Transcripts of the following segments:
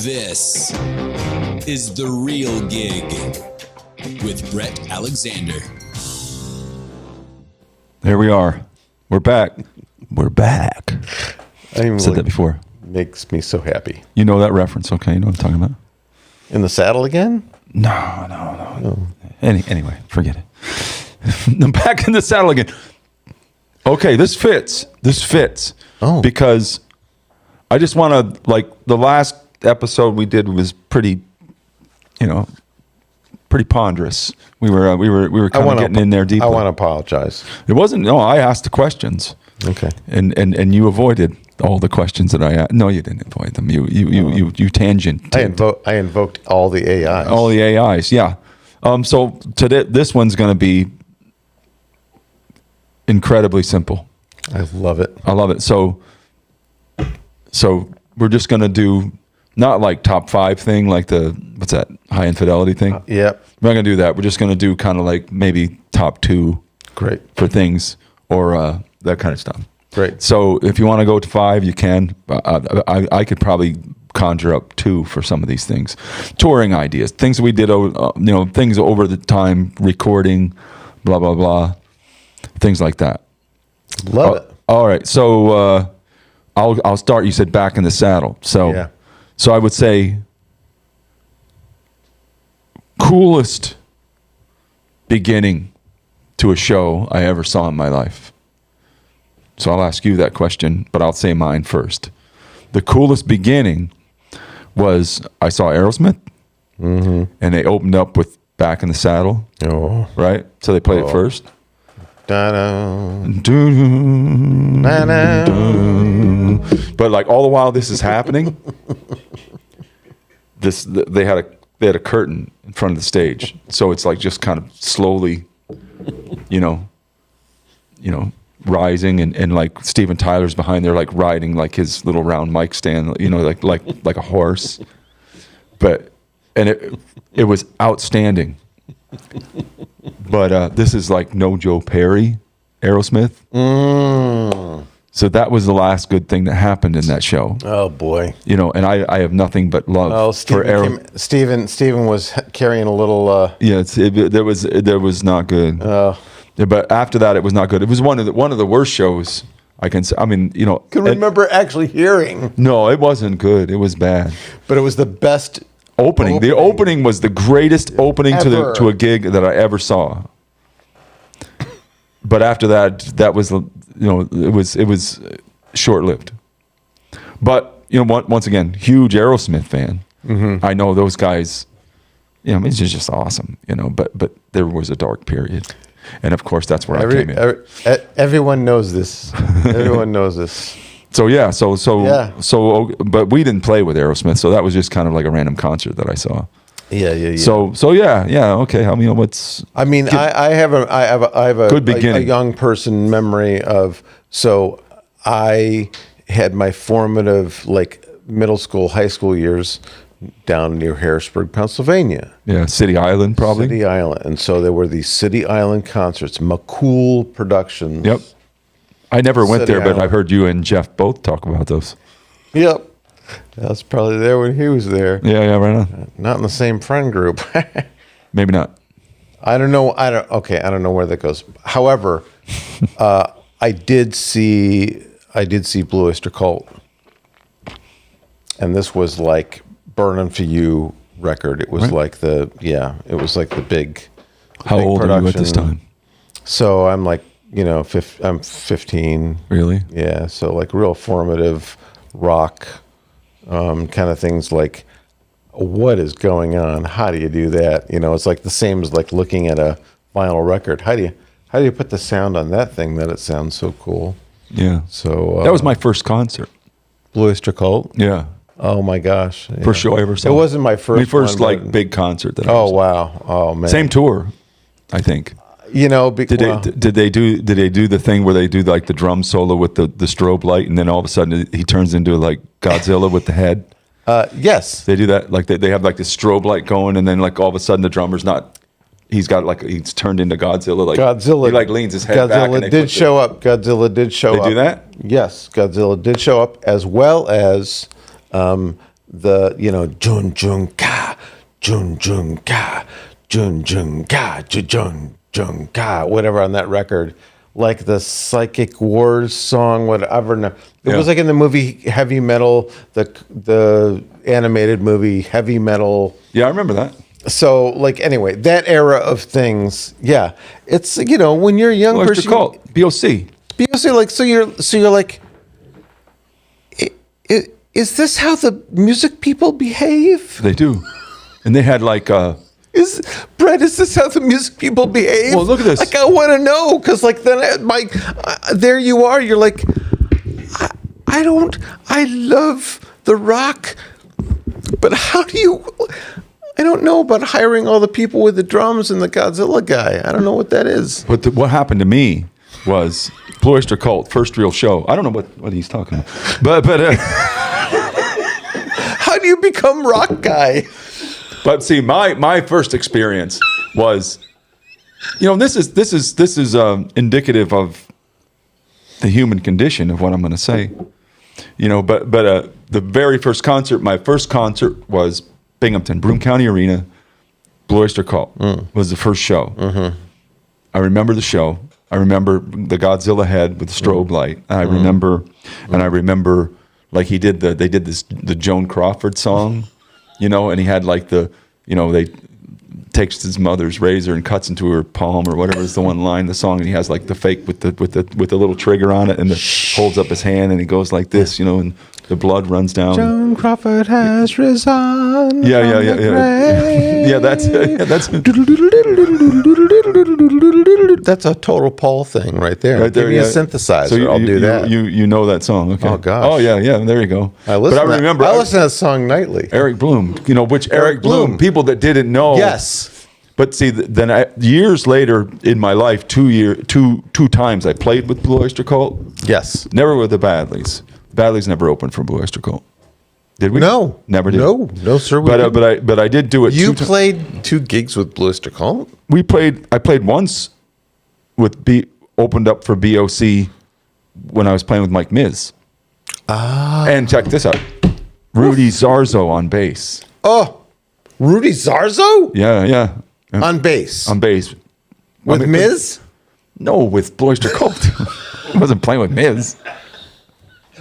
This is The Real Gig with Bret Alexander. There we are. We're back. We're back. I said that before. Makes me so happy. You know that reference, okay? You know what I'm talking about? In the saddle again? No. Anyway, forget it. I'm back in the saddle again. Okay, this fits. Oh. Because I just want to, like, the last episode we did was pretty ponderous. We were kind of getting in there deeply. I want to apologize. It wasn't. No, I asked the questions. Okay. And you avoided all the questions that I asked. No, you didn't avoid them. You tangented. I invoked all the AIs. All the AIs, yeah. So today, this one's going to be incredibly simple. I love it. I love it. So we're just going to do not like top 5 thing, like the what's that high infidelity thing. Yep. We're not going to do that. We're just going to do kind of like maybe top 2. Great. For things or that kind of stuff. Great. So if you want to go to 5, you can. I could probably conjure up 2 for some of these things. Touring ideas, things we did, things over the time, recording, blah, blah, blah, things like that. Love it. All right. So I'll start. You said back in the saddle. So, Yeah. So I would say coolest beginning to a show I ever saw in my life. So I'll ask you that question, but I'll say mine first. The coolest beginning was I saw Aerosmith, and they opened up with Back in the Saddle, right? So they played it first. Da-da. But like all the while this is happening, they had a curtain in front of the stage, so it's like just kind of slowly, rising, and like Steven Tyler's behind there, like riding like his little round mic stand, like a horse. And it was outstanding. But this is like no Joe Perry, Aerosmith. So that was the last good thing that happened in that show. Oh boy. And I have nothing but love for Steven was carrying a little. Yeah, there was not good. Yeah, but after that, it was not good. It was one of the worst shows I can say. I mean, Can remember actually hearing. No, it wasn't good. It was bad. But it was the best opening. The opening was the greatest opening ever. to a gig that I ever saw. But after that was it was short-lived. But once again, huge Aerosmith fan. Mm-hmm. I know those guys. It's just awesome. But there was a dark period. And of course, that's where I came in. Everyone knows this. Everyone knows this. So yeah, but we didn't play with Aerosmith, so that was just kind of like a random concert that I saw. Yeah. So yeah, okay. I mean, I have a good beginning. A young person memory of. So I had my formative middle school, high school years down near Harrisburg, Pennsylvania. Yeah, City Island, probably. City Island. And so there were these City Island concerts, McCool Productions. Yep. I never went City there, but Island. I heard you and Jeff both talk about those. Yep. I was probably there when he was there. Yeah, right on. Not in the same friend group. Maybe not. I don't know. I don't know where that goes. However, I did see Blue Oyster Cult. And this was like Burnin' For You record. It was right. It was like the big. How big old production. are you at this time? So I'm like, I'm 15. Really? Yeah. So like real formative rock kind of things like, what is going on? How do you do that? It's like the same as like looking at a vinyl record. How do you put the sound on that thing that it sounds so cool? Yeah. So that was my first concert. Blue Oyster Cult? Yeah. Oh my gosh. Yeah. First show I ever saw. It wasn't my first one, big concert that I ever saw. Wow. Oh man. Same tour, I think. Did they do the thing where they do like the drum solo with the strobe light, and then all of a sudden he turns into like Godzilla with the head? Yes. They do that. Like they have like this strobe light going, and then like all of a sudden the drummer's not. He's turned into Godzilla. Like Godzilla. He like leans his head back. Godzilla did show up. They do that? Yes, Godzilla did show up, as well as Jun Jun Ka, Jun Jun Ka, Jun Jun Ka, Jun Jun Ka, whatever on that record, like the Psychic Wars song, whatever. It was like in the movie Heavy Metal, the animated movie Heavy Metal. Yeah, I remember that. So, like, anyway, that era of things, yeah, it's when you're a young What's person, it called? BOC. BOC, like, so you're like, is this how the music people behave? They do, and they had like Bret, is this how the music people behave? Well, look at this. Like, I want to know, because like then there you are. You're like, I love the rock, but how do you? I don't know about hiring all the people with the drums and the Godzilla guy. I don't know what that is. But what happened to me was Blue Oyster Cult, first real show. I don't know what he's talking about, but How do you become rock guy? But see, my first experience was, this is indicative of the human condition of what I'm going to say, But the very first concert, my first concert was Binghamton, Broome County Arena. Blue Oyster Cult was the first show. Mm-hmm. I remember the show. I remember the Godzilla head with the strobe light. And I remember, like they did the Joan Crawford song. And he had like they takes his mother's razor and cuts into her palm or whatever is the one line in the song, and he has like the fake with the little trigger on it, and holds up his hand and he goes like this, and the blood runs down. Joan Crawford has risen. Yeah. Yeah, that's That's a Total Paul thing right there. Right there. Give me a synthesizer. So I'll do that. You know that song? Okay. Oh gosh. Oh yeah. There you go. I listen to that song nightly. Eric Bloom. Which Eric Bloom? People that didn't know. Yes. But see, then years later in my life, two times I played with Blue Oyster Cult. Yes. Never with the Badleys. Badleys never opened for Blue Oyster Cult. Did we? No. Never did. No, sir. But I did do it. You played 2 gigs with Blue Oyster Cult? I played once with opened up for BOC when I was playing with Mike Miz. And check this out. Rudy Zarzo on bass. Oh, Rudy Zarzo? Yeah. On bass. On bass. With Miz? No, with Blue Oyster Cult. I wasn't playing with Miz.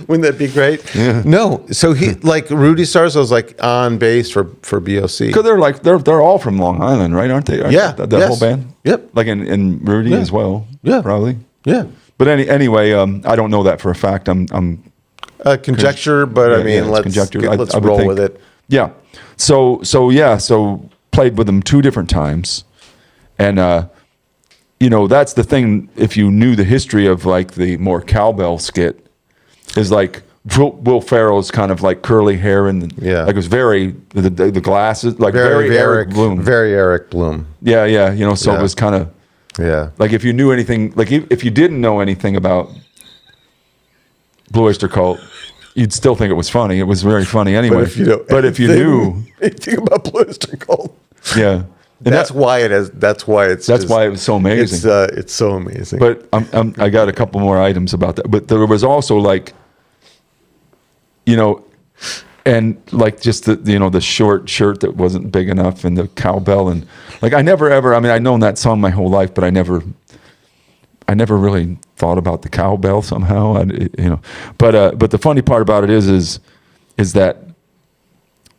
Wouldn't that be great? Yeah. No. So he Rudy Sarzo's like on bass for BOC. Because they're all from Long Island, right? Aren't they? Yeah. That whole band? Yep. Like in Rudy as well. Yeah. Probably. Yeah. But anyway, I don't know that for a fact. I'm conjecture, but I mean, let's roll with it. Yeah. So played with them 2 different times, and that's the thing. If you knew the history of like the more cowbell skit, is like Will Ferrell's kind of like curly hair and like it was very the glasses like very Eric Bloom. Very Eric Bloom. Yeah. So it was kind of like if you knew anything, like if you didn't know anything about Blue Oyster Cult, you'd still think it was funny. It was very funny anyway. But if you knew anything about Blue Oyster Cult, yeah. That's why it was so amazing. It's so amazing. But I got a couple more items about that. But there was also like, and like just the short shirt that wasn't big enough and the cowbell and like I never ever. I mean, I'd known that song my whole life, but I never really thought about the cowbell somehow. But the funny part about it is that.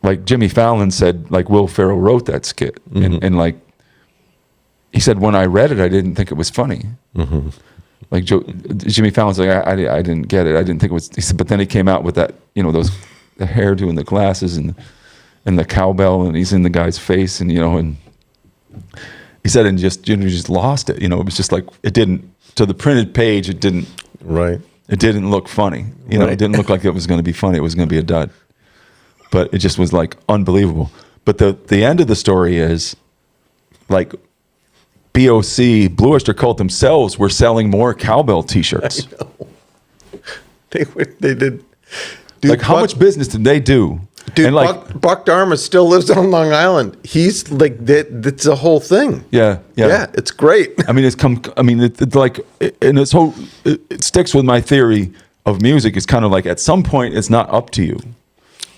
Like Jimmy Fallon said, like Will Ferrell wrote that skit, and like he said, when I read it, I didn't think it was funny. Mm-hmm. Like Jimmy Fallon's like, I didn't get it. I didn't think it was. He said, but then he came out with that, the hairdo and the glasses and the cowbell, and he's in the guy's face, and and he said, and just lost it. It was just like it didn't to the printed page. It didn't. Right. It didn't look funny. It didn't look like it was going to be funny. It was going to be a dud. But it just was like unbelievable. But the end of the story is like BOC, Blue Oyster Cult themselves were selling more cowbell T-shirts. They did. Dude, like how much business did they do? Dude, and like Buck Dharma still lives on Long Island. He's like that's a whole thing. Yeah. It's great. I mean, it's like, and it's whole. It sticks with my theory of music. It's kind of like at some point it's not up to you.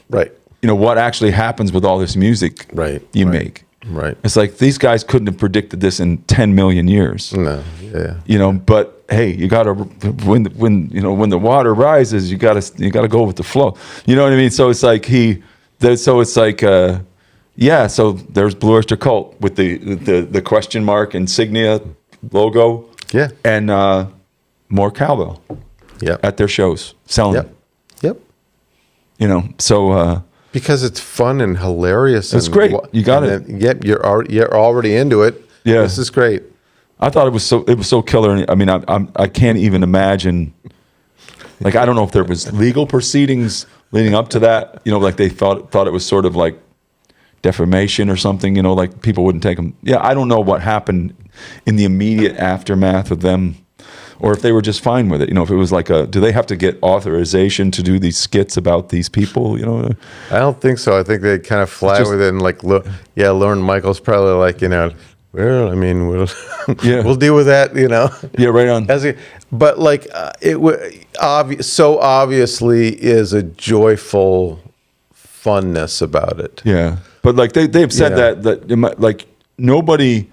Right. what actually happens with all this music you make. Right. It's like these guys couldn't have predicted this in 10 million years. No. Yeah. But hey, you got to when the water rises, you got to go with the flow. You know what I mean? So it's like so there's Blue Oyster Cult with the question mark insignia logo. Yeah. And more cowbell. Yeah. At their shows selling it. Yep. So because it's fun and hilarious. It's great. You got it. Yep, you're already into it. Yeah, this is great. I thought it was so killer. I mean, I can't even imagine. Like, I don't know if there was legal proceedings leading up to that. Like they thought it was sort of like defamation or something. Like people wouldn't take them. Yeah, I don't know what happened in the immediate aftermath of them. Or if they were just fine with it, if it was like do they have to get authorization to do these skits about these people? I don't think so. I think they kind of fly with it and like, Lorne Michaels probably like, well, I mean, we'll deal with that, Yeah, right on. But like, so obviously is a joyful funness about it. Yeah, but like they've said that like nobody,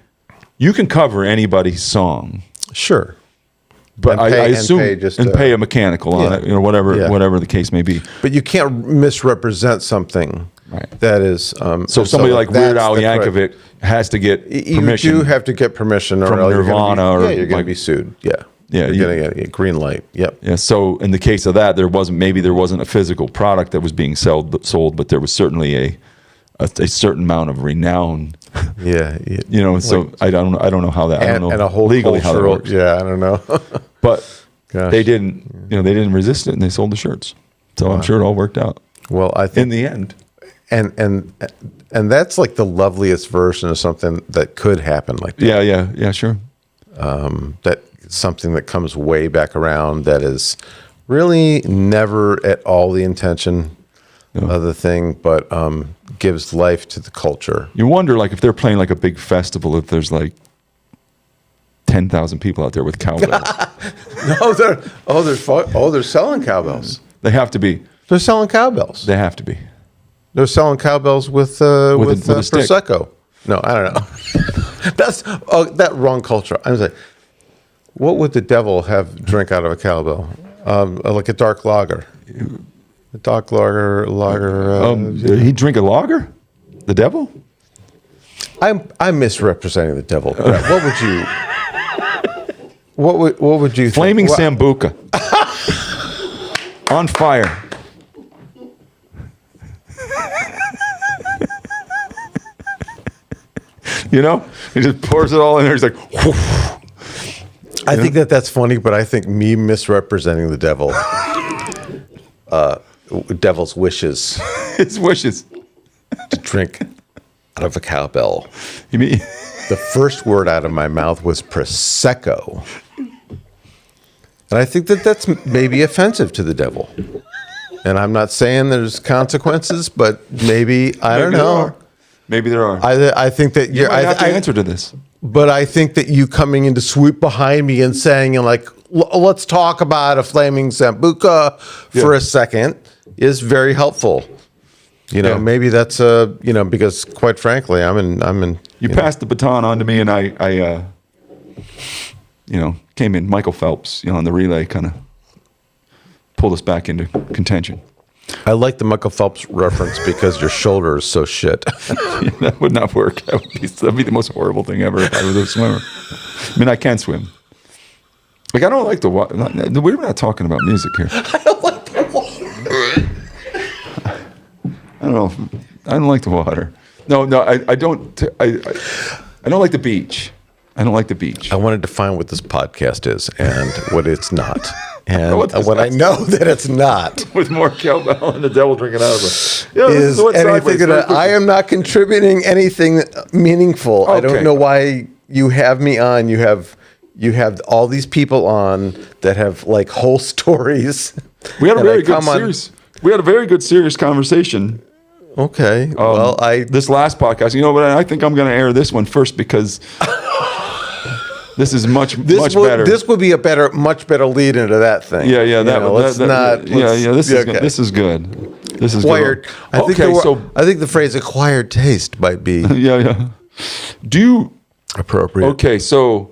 you can cover anybody's song. Sure. But I assume pay a mechanical on it, whatever the case may be. But you can't misrepresent something that is. So somebody like Weird Al Yankovic has to get permission. You do have to get permission from Nirvana, you're going to be sued. Yeah, you're going to get a green light. Yep. Yeah. So in the case of that, there wasn't a physical product that was being sold, but there was certainly a certain amount of renown. Yeah. So I don't know how that. I don't know and a whole legally cultural, how that works. Yeah, I don't know. But they didn't resist it, and they sold the shirts. So I'm sure it all worked out. Well, I think in the end, and that's like the loveliest version of something that could happen like that. Yeah, sure. That something that comes way back around that is really never at all the intention of the thing, but gives life to the culture. You wonder, like, if they're playing like a big festival, if there's like 10,000 people out there with cowbells. They're selling cowbells. They have to be. They're selling cowbells. They have to be. They're selling cowbells with Prosecco. No, I don't know. That's that wrong culture. I was like, what would the devil have drink out of a cowbell? Like a dark lager. A dark lager. He'd drink a lager? The devil? I'm misrepresenting the devil. What would you? What would you? Flaming Sambuca. On fire. He just pours it all in there. He's like, whoosh. I think that's funny, but I think me misrepresenting the devil, devil's wishes, his wishes to drink out of a cowbell. You mean the first word out of my mouth was Prosecco, and I think that's maybe offensive to the devil. And I'm not saying there's consequences, but maybe I don't know. Maybe there are. I think that you might have the answer to this. But I think that you coming in to swoop behind me and saying, like, let's talk about a flaming Sambuca for a second is very helpful. Maybe that's because quite frankly, I'm in. You passed the baton on to me, and I came in. Michael Phelps, on the relay, kind of pulled us back into contention. I like the Michael Phelps reference because your shoulder is so shit. That would not work. That'd be the most horrible thing ever if I was a swimmer. I mean, I can swim. Like, I don't like the water. We're not talking about music here. I don't like the water. I don't know. I don't like the water. No, I don't. I don't like the beach. I don't like the beach. I want to define what this podcast is and what it's not. And what I know that it's not. With more cowbell and the devil drinking out of it. Is anything that I am not contributing anything meaningful. Okay. I don't know why you have me on. You have all these people on that have like whole stories. We had a very good serious. We had a very good serious conversation. Okay. This last podcast, but I think I'm going to air this one first because This is much This better. This would be much better lead into that thing. Yeah. Yeah. This is good. This is acquired. good. I think the phrase "acquired taste" might be Yeah. Do you appropriate. Okay, so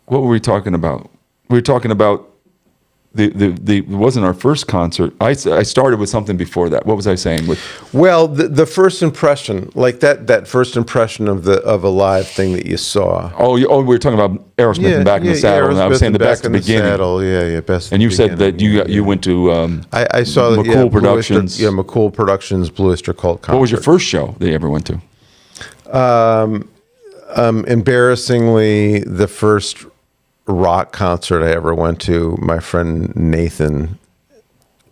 what were we talking about? We were talking about it wasn't our first concert. I started with something before that. What was I saying? Well, the first impression, like that first impression of a live thing that you saw. We were talking about Aerosmith and Back in the Saddle, and I was saying the best in the beginning. Yeah, best. And you said that you went to I saw McCool Productions. McCool Productions Blue Oyster Cult concert. What was your first show that you ever went to? Embarrassingly, the first rock concert I ever went to, my friend Nathan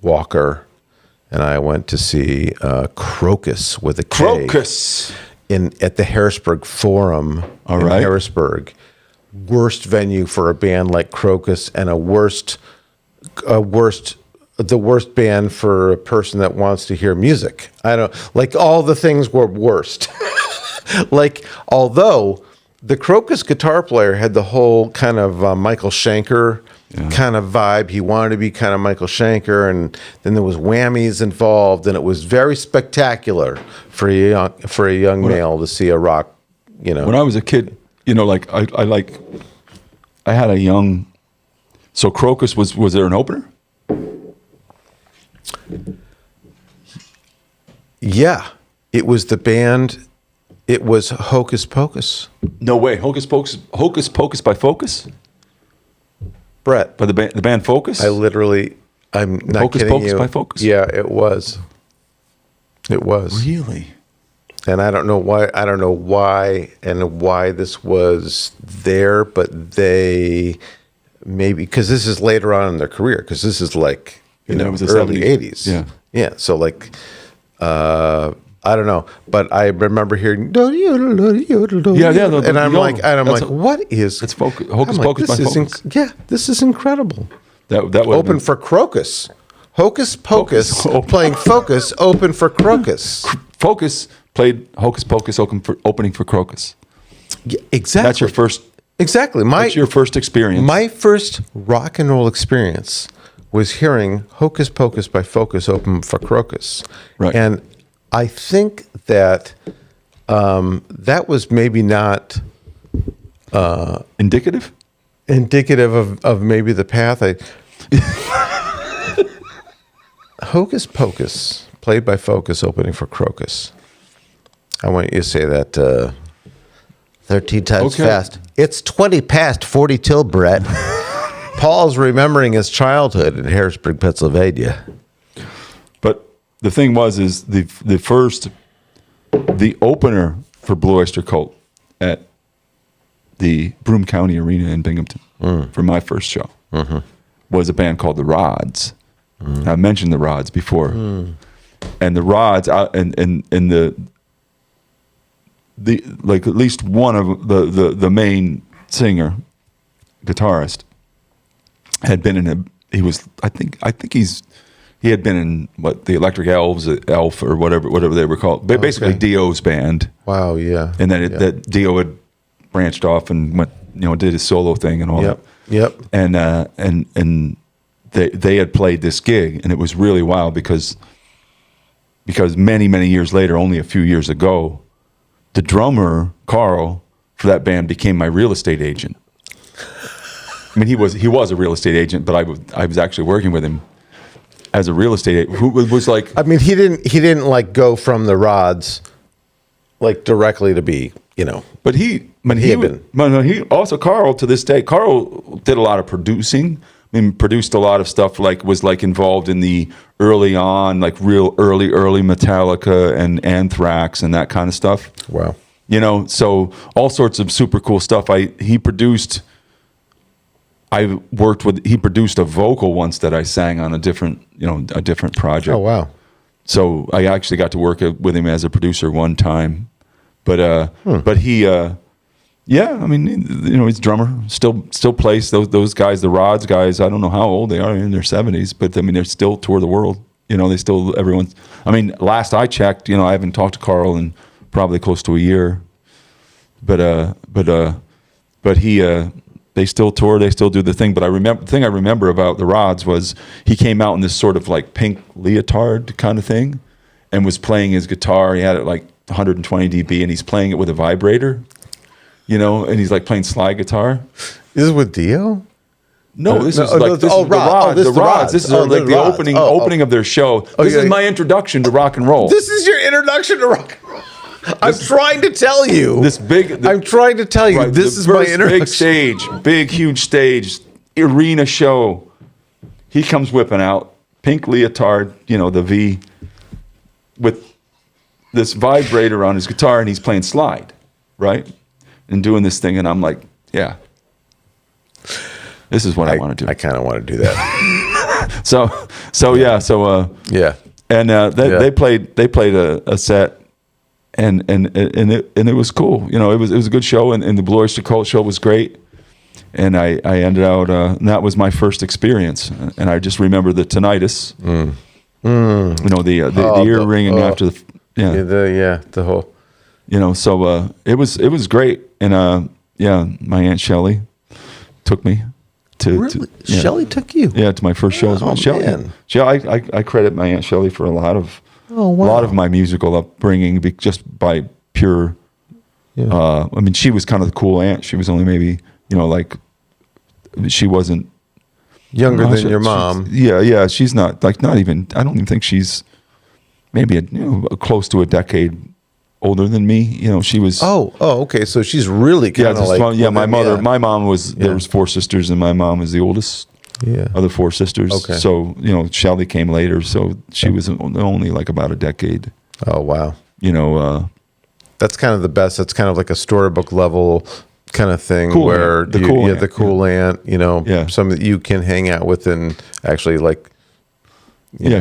Walker and I went to see Crocus with a K. Crocus at the Harrisburg Forum in Harrisburg. Worst venue for a band like Crocus, and the worst band for a person that wants to hear music. I don't like all the things were worst. Like, although the Crocus guitar player had the whole kind of Michael Schenker kind of vibe. He wanted to be kind of Michael Schenker, and then there was whammies involved, and it was very spectacular for a young male to see a rock. When I was a kid, like I had a young. So Crocus was there an opener? Yeah, it was the band. It was Hocus Pocus. No way. Hocus Pocus by Focus? Bret. By the band Focus? I'm not Hocus kidding Pocus you. by Focus? Yeah, it was. It was. Really? And I don't know why this was there, but they maybe, because this is later on in their career, because this is like, it was the early 70s. 80s. Yeah. Yeah. So like, I don't know, but I remember hearing Yeah. and I'm like, what is? It's Hocus Pocus by Focus. This is incredible. That open for Crocus. Hocus Pocus playing Focus open for Crocus. Focus played Hocus Pocus opening for Crocus. Yeah, exactly. That's your first. Exactly. That's your first experience. My first rock and roll experience was hearing Hocus Pocus by Focus open for Crocus. Right. And I think that that was maybe not indicative of maybe the path Hocus Pocus played by Focus opening for Crocus. I want you to say that 13 times fast. It's 20 past 40 till, Bret. Paul's remembering his childhood in Harrisburg, Pennsylvania. But the thing is the opener for Blue Oyster Cult at the Broome County Arena in Binghamton for my first show was a band called the Rods. I mentioned the Rods before, and the Rods and the like at least one of the main singer, guitarist, had been in he had been in the Electric Elf or whatever they were called, basically Dio's band. Wow, yeah. And then that Dio had branched off and went, did his solo thing and all that. Yep. And they had played this gig, and it was really wild because many years later, only a few years ago, the drummer Carl for that band became my real estate agent. I mean, he was a real estate agent, but I was actually working with him as a real estate agent, who was like. I mean, he didn't like go from the Rods, like directly to be, But Carl to this day, Carl did a lot of producing. I mean, produced a lot of stuff, was involved in the early on, real early Metallica and Anthrax and that kind of stuff. Wow. So all sorts of super cool stuff. He produced a vocal once that I sang on a different project. Oh, wow. So I actually got to work with him as a producer one time. But he, I mean, he's a drummer, still plays those guys, the Rods guys. I don't know how old they are, in their 70s, but I mean, they're still tour the world. Last I checked, I haven't talked to Carl in probably close to a year. but they still tour, they still do the thing. But the thing I remember about the Rods was he came out in this sort of like pink leotard kind of thing, and was playing his guitar. He had it like 120 dB, and he's playing it with a vibrator, and he's like playing slide guitar. Is this with Dio? No, this is like the Rods. This is like the opening of their show. This is my introduction to rock and roll. This is your introduction to rock and roll. I'm trying to tell you. I'm trying to tell you. Right, this is my introduction. Huge stage, arena show. He comes whipping out, pink leotard, the V, with this vibrator on his guitar, and he's playing slide, right? And doing this thing, and I'm like, yeah, this is what I want to do. I kind of want to do that. Yeah. And they played a set. And it was cool, it was a good show, and the Blue Oyster Cult show was great, and I ended out, and that was my first experience, and I just remember the tinnitus, the ear ringing after the whole, so it was great, and my Aunt Shelley took me to Shelley took you to my first show as well. Shelley, I credit my Aunt Shelley for a lot of my musical upbringing just by pure. I mean, she was kind of the cool aunt. She was only maybe, she wasn't younger than your mom. She's not even. I don't even think she's maybe close to a decade older than me. She was. Okay. So she's really kind of like. My mother. My mom was. There was 4 sisters, and my mom was the oldest. Other 4 sisters. Okay. So, Shelley came later, so she was only like about a decade. Oh, wow. That's kind of the best. That's kind of like a storybook level kind of thing cool where aunt. The cool aunt, some that you can hang out with and actually like,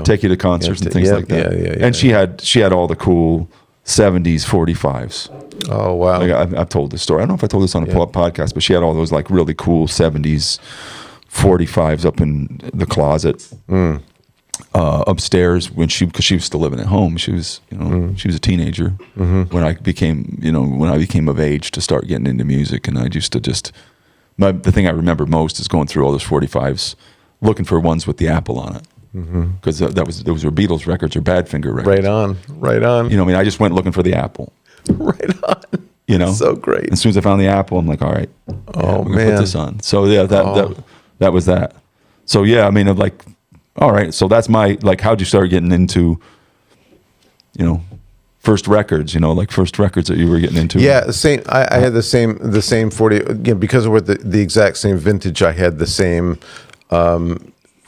take you to concerts and things like that. And she had all the cool 70s 45s. Oh, wow. Like I've told this story. I don't know if I told this on a podcast, but she had all those like really cool 70s 45s up in the closet upstairs because she was still living at home. She was she was a teenager when I became of age to start getting into music, and I used to the thing I remember most is going through all those 45s looking for ones with the apple on it, because those were Beatles records or Badfinger records. Right on. I just went looking for the apple. Right on. So great. And as soon as I found the apple, I'm like, all right, we're gonna put this on. So that was that. So all right. So that's my how'd you start getting into, first records? First records that you were getting into. Yeah, the same. I had the same 40 because we're the exact same vintage. I had the same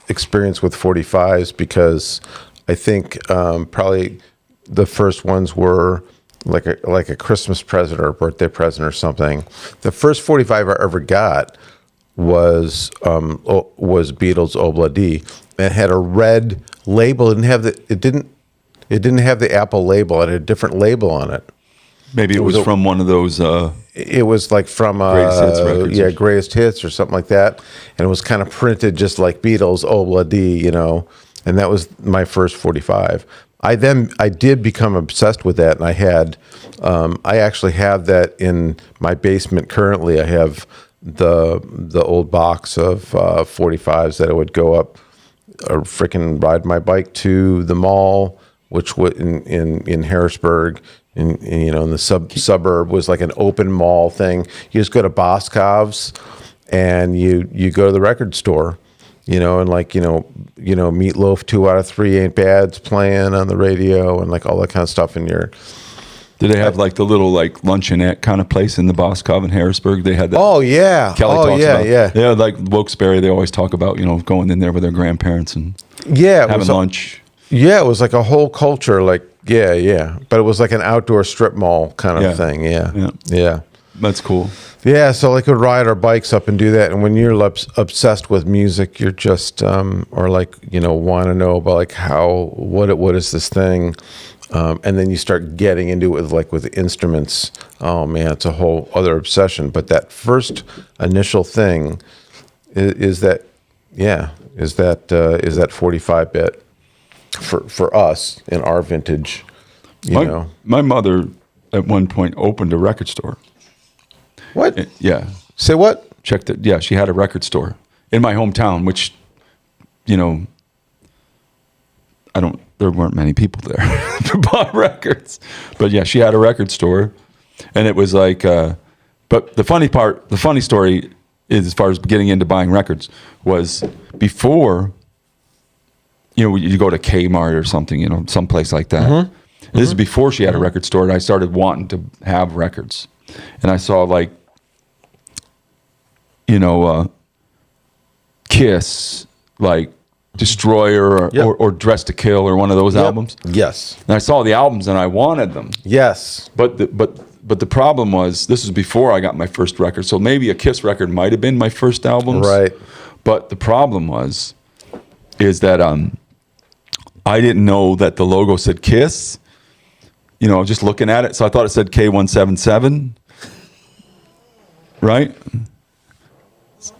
experience with 45s because I think probably the first ones were like a Christmas present or a birthday present or something. The first 45 I ever got was Beatles Obla D. It had a red label. It didn't have the Apple label. It had a different label on it. Maybe it was from one of those. It was like from Greatest Hits records. Greatest Hits or something like that, and it was kind of printed just like Beatles Obla D, and that was my first 45. I did become obsessed with that, and I actually have that in my basement currently. I have the old box of 45s that I would go up or freaking ride my bike to the mall, which would in Harrisburg, in the suburb was like an open mall thing. You just go to Boscov's and you go to the record store, and Meatloaf 2 out of 3 Ain't Bad's playing on the radio and like all that kind of stuff in your. Did they have like the little like luncheonette kind of place in the Boscov in Harrisburg? They had that. Oh yeah. Kelly talks about. Yeah. Yeah, like Wilkes-Barre, they always talk about going in there with their grandparents and having lunch. Yeah, it was like a whole culture. Like but it was like an outdoor strip mall kind of thing. Yeah. That's cool. Yeah, so like we'd ride our bikes up and do that. And when you're obsessed with music, you're just or like want to know about like what is this thing. And then you start getting into it with in-instruments. Oh man, it's a whole other obsession. But that first initial thing is that 45-bit for us in our vintage. My mother at one point opened a record store. What? Yeah. Say what? Checked it. Yeah, she had a record store in my hometown, which, you know, there weren't many people there who bought records. But yeah, she had a record store. And it was like, but the funny story is, as far as getting into buying records, was before, you know, you go to Kmart or something, you know, someplace like that. Mm-hmm. This is before she had a record store, and I started wanting to have records. And I saw, like, you know, Kiss, like Destroyer or Dress to Kill or one of those albums. Yes. And I saw the albums and I wanted them. Yes. But the problem was, this was before I got my first record. So maybe a Kiss record might have been my first album. Right. But the problem is that I didn't know that the logo said Kiss. You know, just looking at it. So I thought it said K177. Right?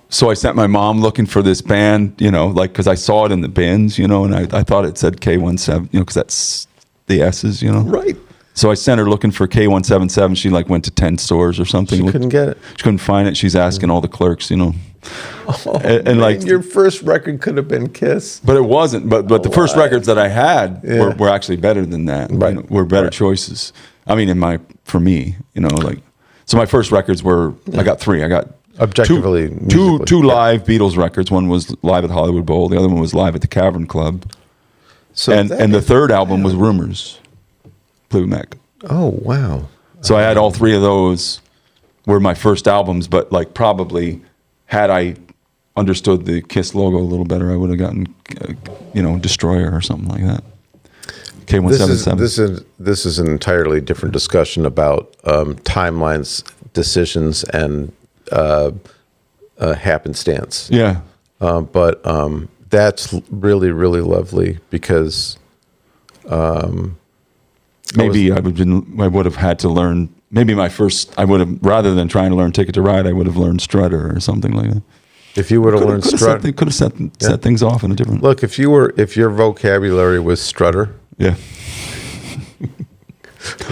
So I sent my mom looking for this band, you know, like, because I saw it in the bins, you know, and I thought it said K17, you know, because that's the S's, you know. Right. So I sent her looking for K177. She, like, went to 10 stores or something. She couldn't get it. She couldn't find it. She's asking all the clerks, you know. Oh, and man, like, your first record could have been Kiss. But it wasn't. But the first records that I had were actually better than that. Right. You know, were better choices. I mean, for me, you know, like, so my first records were, I got 3. I got Objectively, two live Beatles records. One was live at the Hollywood Bowl. The other one was live at the Cavern Club. So and the third album was Rumors, Blue Mac. Oh, wow. So I had all 3 of those were my first albums, but, like, probably had I understood the Kiss logo a little better, I would have gotten, you know, Destroyer or something like that. K177. This is an entirely different discussion about timelines, decisions, and happenstance. Yeah. But that's really, really lovely because maybe I would have had to learn. Maybe I would have, rather than trying to learn Ticket to Ride, I would have learned Strutter or something like that. If you would have learned Strutter, could have set things off in a different. Look, if your vocabulary was Strutter, yeah,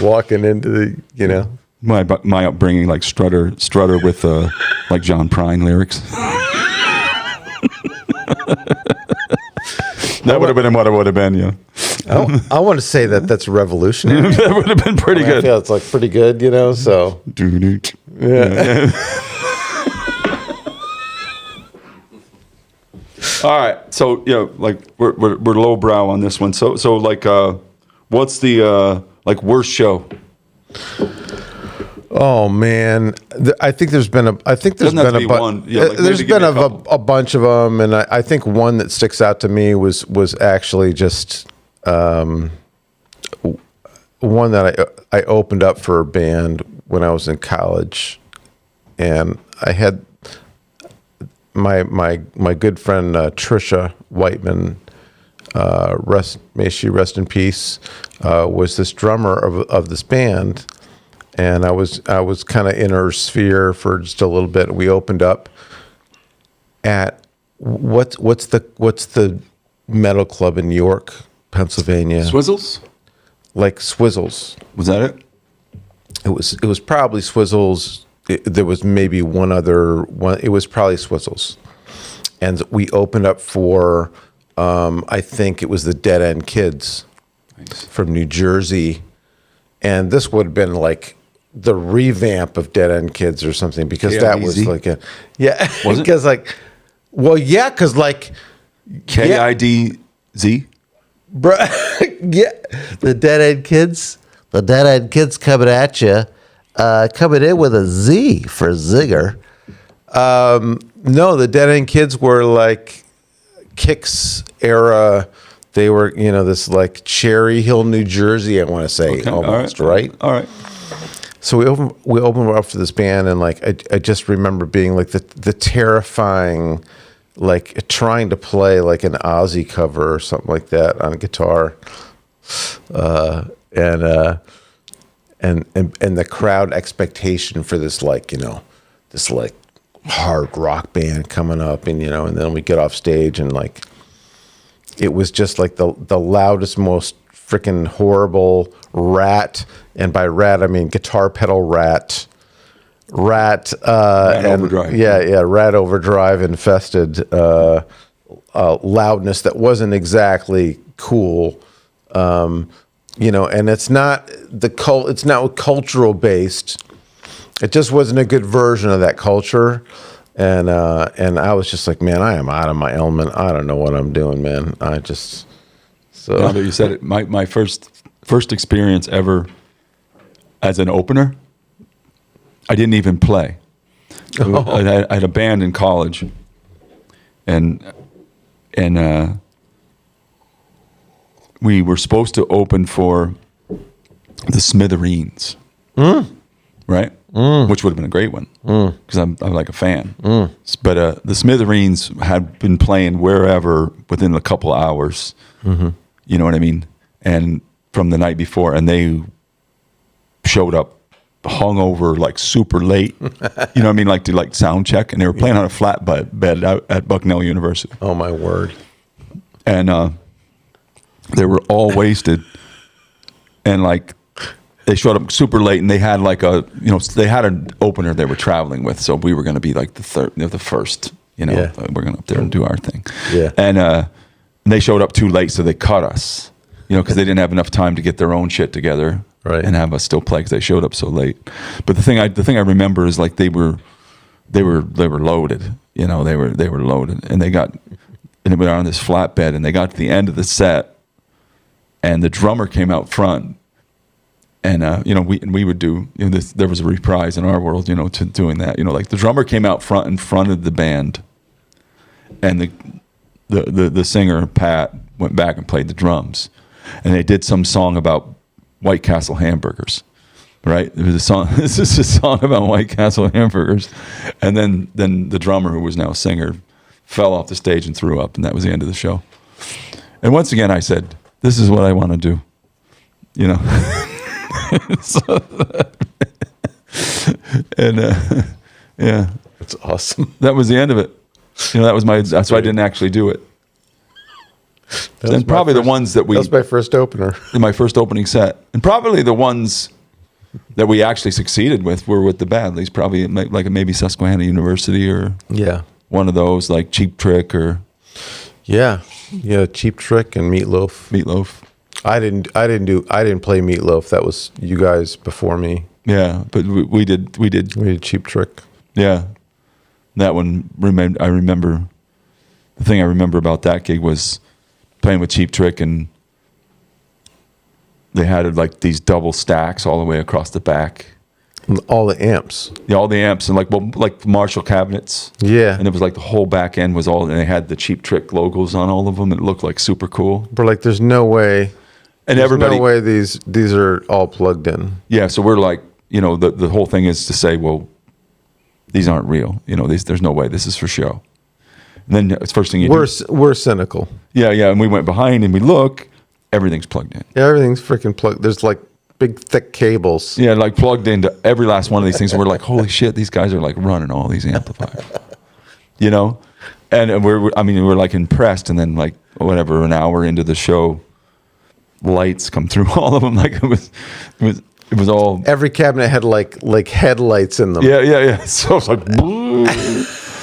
walking into the, you know, my upbringing, like Strutter with like John Prine lyrics. That would have been what it would have been, yeah. I want to say that's revolutionary. That would have been pretty good. I feel it's like pretty good, you know. So yeah. All right, so you know, like we're lowbrow on this one. So like, what's the like worst show? Oh man, I think there's been a bunch of them, and I think one that sticks out to me was actually just one that I opened up for a band when I was in college, and I had my good friend Trisha Whiteman, may she rest in peace, was this drummer of this band. And I was kind of in her sphere for just a little bit. We opened up at what's the metal club in York, Pennsylvania? Swizzles? Like Swizzles. Was that it? It was probably Swizzles. There was maybe one other one. It was probably Swizzles. And we opened up for I think it was the Dead End Kids from New Jersey. And this would have been like the revamp of Dead End Kids or something, because that was like was it? Because like, well, yeah, because like KIDZ, bro, yeah, the Dead End Kids coming at you, coming in with a Z for Zigger. No, the Dead End Kids were like Kicks era. They were, you know, this like Cherry Hill, New Jersey, I want to say, almost, right? All right. So we opened up for this band, and like I just remember being like the terrifying, like trying to play like an Ozzy cover or something like that on a guitar, and the crowd expectation for this, like, you know, this like hard rock band coming up, and you know, and then we get off stage and like. It was just like the loudest, most freaking horrible rat, and by rat I mean guitar pedal rat rat Rat and overdrive. rat overdrive infested loudness that wasn't exactly cool. And it's not it's not cultural based. It just wasn't a good version of that culture. And I was just like, man, I am out of my element. I don't know what I'm doing, man. Now that you said it, my first experience ever as an opener, I didn't even play. I had a band in college, and we were supposed to open for the Smithereens, right? Which would have been a great one because I'm like a fan. But the Smithereens had been playing wherever within a couple of hours. You know what I mean? And from the night before, and they showed up hungover, like super late. You know what I mean? Like to like sound check, and they were playing on a flat bed out at Bucknell University. Oh my word! And they were all wasted, and like they showed up super late, and they had like they had an opener they were traveling with, so we were going to be like the first. We're going up there and do our thing. Yeah. And they showed up too late, so they cut us. Because they didn't have enough time to get their own shit together, right, and have us still play because they showed up so late. But the thing I remember is like they were loaded. They were loaded, and they were on this flatbed, and they got to the end of the set, and the drummer came out front, and we would do this. There was a reprise in our world, to doing that. Like the drummer came out front in front of the band, and the singer Pat went back and played the drums. And they did some song about White Castle hamburgers, right? There was a song. This is a song about White Castle hamburgers, and then the drummer, who was now a singer, fell off the stage and threw up, and that was the end of the show. And once again, I said, "This is what I want to do," yeah, that's awesome. That was the end of it. That's why I didn't actually do it. And probably the ones that that was my first opener. In my first opening set. And probably the ones that we actually succeeded with were with the Badleys. Probably like maybe Susquehanna University or one of those, like Cheap Trick or Cheap Trick and Meatloaf. I didn't play Meatloaf. That was you guys before me. Yeah, but we did Cheap Trick. Yeah. That one I remember the thing I remember about that gig was playing with Cheap Trick, and they had like these double stacks all the way across the back. All the amps. Yeah, all the amps and like Marshall cabinets. Yeah. And it was like the whole back end was and they had the Cheap Trick logos on all of them. It looked like super cool. But like there's no way. And everybody. No way these are all plugged in. Yeah, so we're like, the whole thing is to say, well, these aren't real. There's no way this is for show. And then it's first thing you do. We're cynical. Yeah, and we went behind and we look, everything's plugged in. Yeah, everything's freaking plugged. There's like big thick cables. Yeah, like plugged into every last one of these things. And we're like, holy shit, these guys are like running all these amplifiers. And we're like impressed. And then like whatever, an hour into the show, lights come through all of them. Like it was all. Every cabinet had like headlights in them. Yeah. So it's like.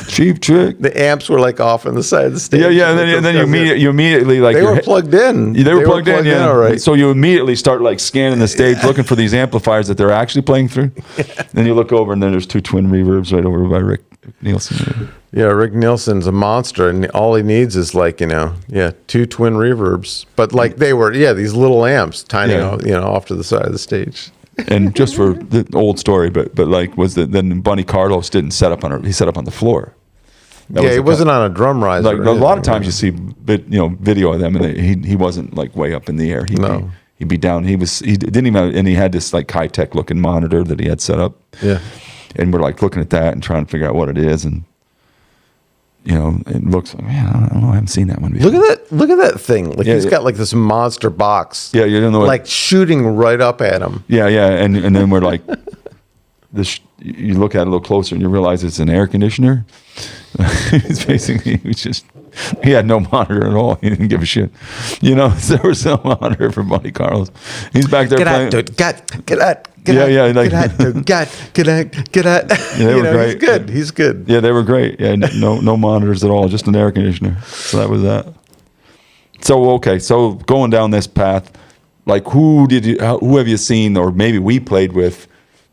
Cheap Trick. The amps were like off on the side of the stage. Yeah, and then you immediately like they were plugged in. They were plugged in, all right. So you immediately start like scanning the stage, looking for these amplifiers that they're actually playing through. Then you look over, and then there's two twin reverbs right over by Rick Nielsen. Yeah, Rick Nielsen's a monster, and all he needs is like two twin reverbs. But like they were these little amps, tiny, off to the side of the stage. And just for the old story, but like then Bunny Carlos didn't set up he set up on the floor. He wasn't on a drum riser. Like a lot of times you see video of them, and he wasn't like way up in the air. He'd be down. He didn't even, and he had this like high tech looking monitor that he had set up. Yeah, and we're like looking at that and trying to figure out what it is, and it looks like, man, I don't know, I haven't seen that one before. Look at that thing. Like he's got like this monster box. Yeah, you don't know, like shooting right up at him. Yeah, and then we're like, you look at it a little closer and you realize it's an air conditioner. It's basically, he had no monitor at all. He didn't give a shit. There was no monitor for Monte Carlos. He's back there playing. Get out. They were great. He's good. Yeah, they were great. Yeah, no monitors at all, just an air conditioner. So that was that. So, okay, so going down this path, like who have you seen, or maybe we played with,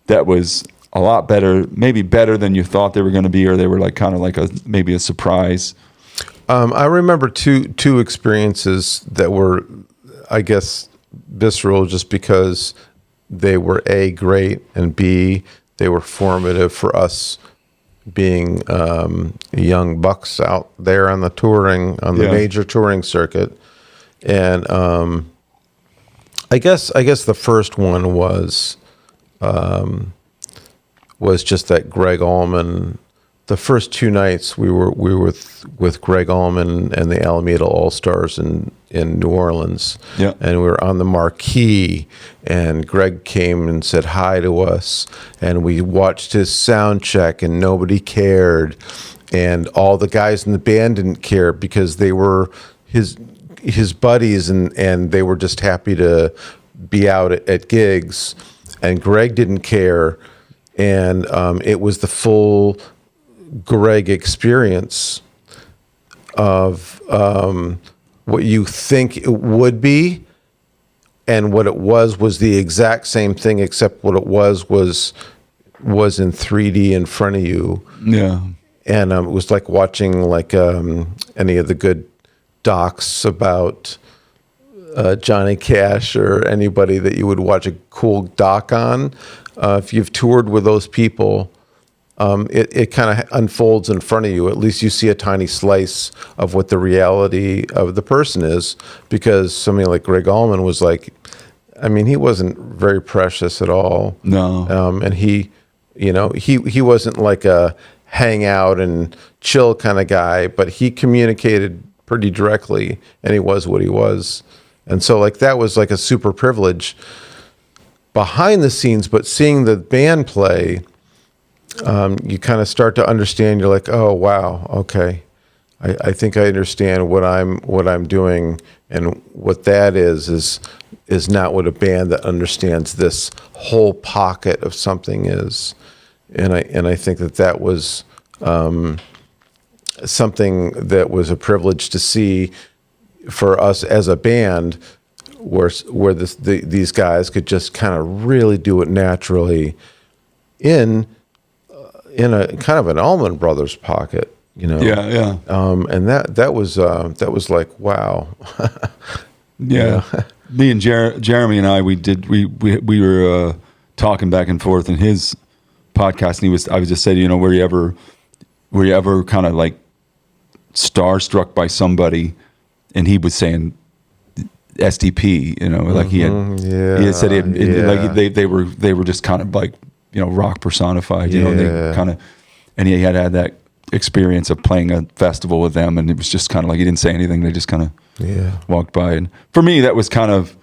that was a lot better, maybe better than you thought they were going to be, or they were like kind of like maybe a surprise? I remember two experiences that were, I guess, visceral, just because they were A, great, and B, they were formative for us being young bucks out there on the major touring circuit. And I guess the first one was just that Greg Allman. The first two nights we were with Greg Allman and the Alameda All-Stars in New Orleans. Yeah. And we were on the marquee, and Greg came and said hi to us, and we watched his sound check, and nobody cared. And all the guys in the band didn't care because they were his buddies, and they were just happy to be out at gigs. And Greg didn't care. And it was the full Greg experience of what you think it would be, and what it was the exact same thing, except what it was in 3D in front of you. Yeah. And it was like watching any of the good docs about Johnny Cash or anybody that you would watch a cool doc on. If you've toured with those people, it kind of unfolds in front of you. At least you see a tiny slice of what the reality of the person is, because somebody like Greg Allman was like, I mean, he wasn't very precious at all. No. And he wasn't like a hang out and chill kind of guy, but he communicated pretty directly, and he was what he was. And so like that was like a super privilege behind the scenes. But seeing the band play, you kind of start to understand. You're like, oh wow, okay, I think I understand what I'm doing, and what that is not what a band that understands this whole pocket of something is. And I think that was something that was a privilege to see for us as a band, where these guys could just kind of really do it naturally in a kind of an Allman Brothers pocket, Yeah. And that was like, wow. Yeah. Me and Jeremy and I, we were talking back and forth in his podcast, and I was just saying, were you ever kind of like starstruck by somebody? And he was saying SDP, like he had said like they were just kind of like, rock personified, they kind of, and he had that experience of playing a festival with them, and it was just kind of like, he didn't say anything, they just kind of walked by. And for me, that was kind of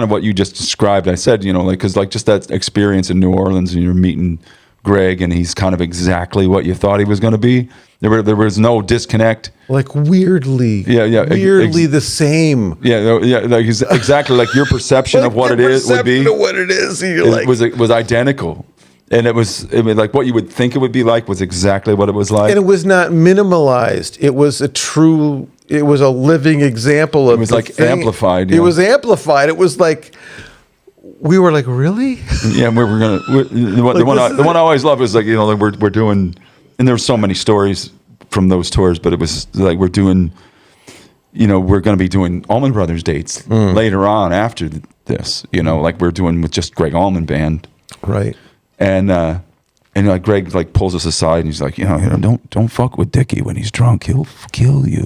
what you just described. I said, because just that experience in New Orleans, and you're meeting Greg, and he's kind of exactly what you thought he was going to be. There was no disconnect. Like weirdly the same. Like exactly like your perception of what it is would be. What it is, was identical, and it was like what you would think it would be like was exactly what it was like. And it was not minimalized. It was a living example of. It was like amplified. It was amplified. It was like. We were like, really? Yeah, the one I always loved was like, we're doing, and there were so many stories from those tours, but it was like we're doing, we're going to be doing Allman Brothers dates later on after this, like we're doing with just Greg Allman Band, right? And like Greg like pulls us aside and he's like, don't fuck with Dickie when he's drunk. He'll kill you.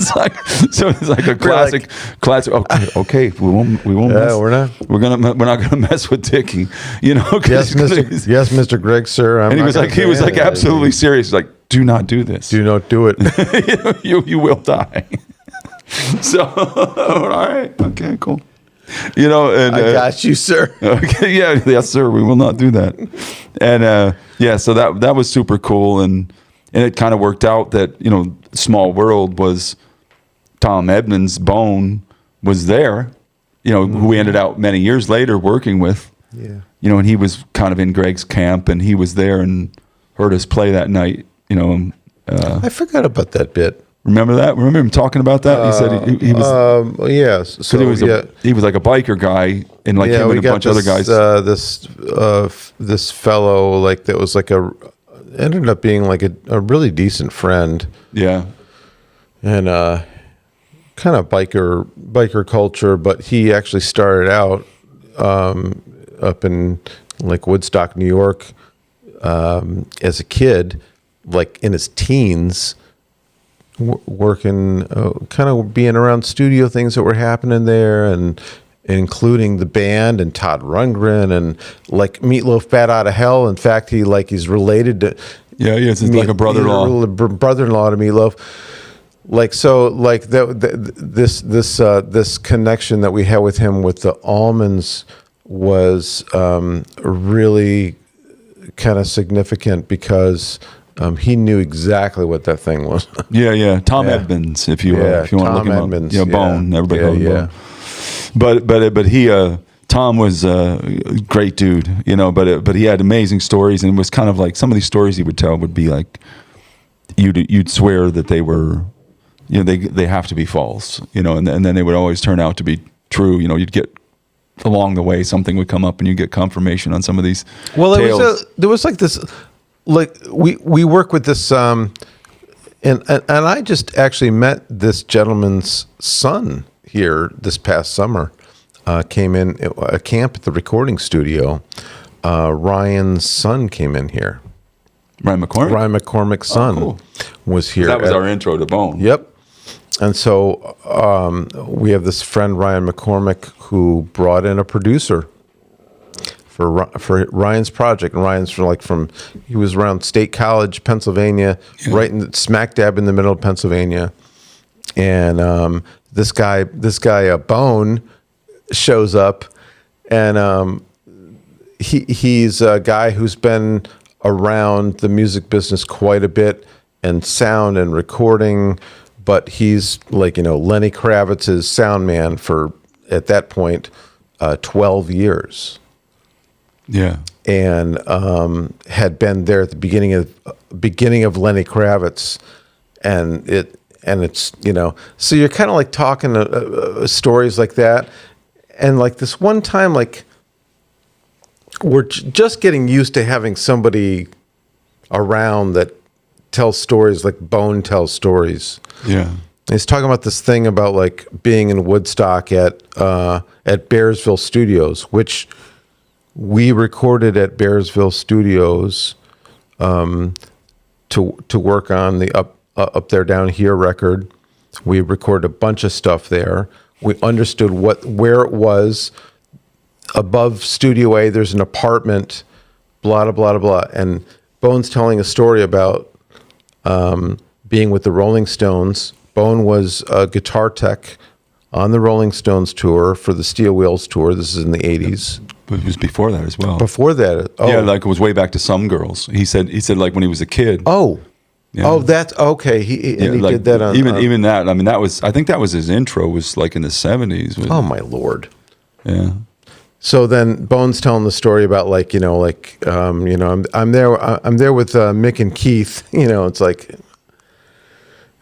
It's like a classic. Okay. We won't. Mess. We're not gonna mess with Dickie. Yes, Mr. Greg, sir. And he was like absolutely serious. He's like, do not do this. Do not do it. You will die. So all right. Okay. Cool. And I got you, sir. okay, yeah, yes, sir. We will not do that. And so that was super cool, and it kind of worked out that Small World was Tom Edmonds. Bone was there, who we ended out many years later working with. Yeah. And he was kind of in Greg's camp, and he was there and heard us play that night. I forgot about that bit. Remember that? Remember him talking about that? He said he was. Yes. So he was like a biker guy, and like him and a bunch of other guys. This fellow that was ended up being like a really decent friend. Yeah. And kind of biker culture, but he actually started out up in Woodstock, New York, as a kid, in his teens. Working, kind of being around studio things that were happening there, and including the band and Todd Rundgren and Meatloaf, Bat Out of Hell. In fact, he's related to. Yeah, it's like a brother-in-law. Brother-in-law to Meatloaf. This connection that we had with him with the Almonds was really kind of significant because. He knew exactly what that thing was. Yeah. Tom Edmonds, if you want to look him Edmonds, up. Bone. Everybody calls him Bone. But he, Tom was a great dude, but he had amazing stories, and it was kind of like some of these stories he would tell would be like, you'd swear that they were, they have to be false, and then they would always turn out to be true. You'd get along the way, something would come up and you get confirmation on some of these tales. There was this. We work with this, and I just actually met this gentleman's son here this past summer. Came in a camp at the recording studio. Ryan's son came in here. Ryan McCormick? Ryan McCormick's son was here. That was our intro to Bone. Yep. And so we have this friend, Ryan McCormick, who brought in a producer for Ryan's project. And Ryan's he was around State College, Pennsylvania, right in smack dab in the middle of Pennsylvania. And this guy, Bone, shows up, and he's a guy who's been around the music business quite a bit, and sound and recording, but he's Lenny Kravitz's sound man for, at that point, 12 years. Yeah, and had been there at the beginning of Lenny Kravitz, and it's so you're kind of talking stories like that, and this one time we're just getting used to having somebody around that tells stories like Bone tells stories. Yeah, and he's talking about this thing about being in Woodstock at Bearsville Studios, which. We recorded at Bearsville Studios to work on the Up There Down Here record. We recorded a bunch of stuff there. We understood where it was. Above Studio A, there's an apartment, blah, blah, blah, blah. And Bone's telling a story about being with the Rolling Stones. Bone was a guitar tech on the Rolling Stones tour for the Steel Wheels tour. This is in the 80s. But it was before that as well. Before that, yeah, it was way back to Some Girls. He said when he was a kid. That's okay. He did that on even that. I mean, I think that was his intro. Was in the 70s. Oh my Lord. Yeah. So then Bone's telling the story about I'm there with Mick and Keith. It's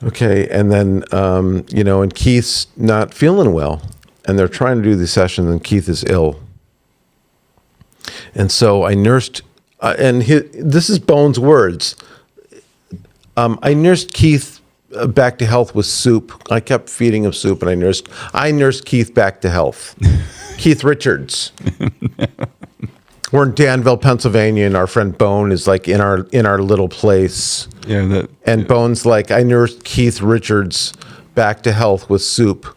okay, and then and Keith's not feeling well, and they're trying to do the session, and Keith is ill. And so I nursed, this is Bone's words. I nursed Keith back to health with soup. I kept feeding him soup, and I nursed Keith back to health. Keith Richards. We're in Danville, Pennsylvania, and our friend Bone is in our little place. Yeah, Bone's I nursed Keith Richards back to health with soup.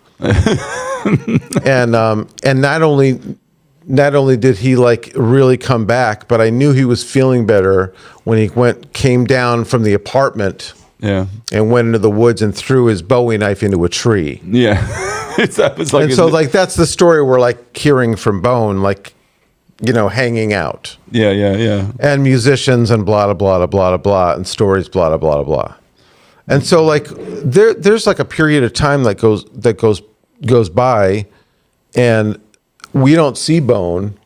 And not only did he really come back, but I knew he was feeling better when he came down from the apartment Yeah. and went into the woods and threw his Bowie knife into a tree. Yeah. That was like, And so, like, that's the story we're, like, hearing from Bone, like, you know, hanging out. yeah. And musicians and blah, blah, blah, blah, blah, blah, and stories, blah, blah, blah, blah. And so, like, there's, like, a period of time that goes by, and we don't see Bone.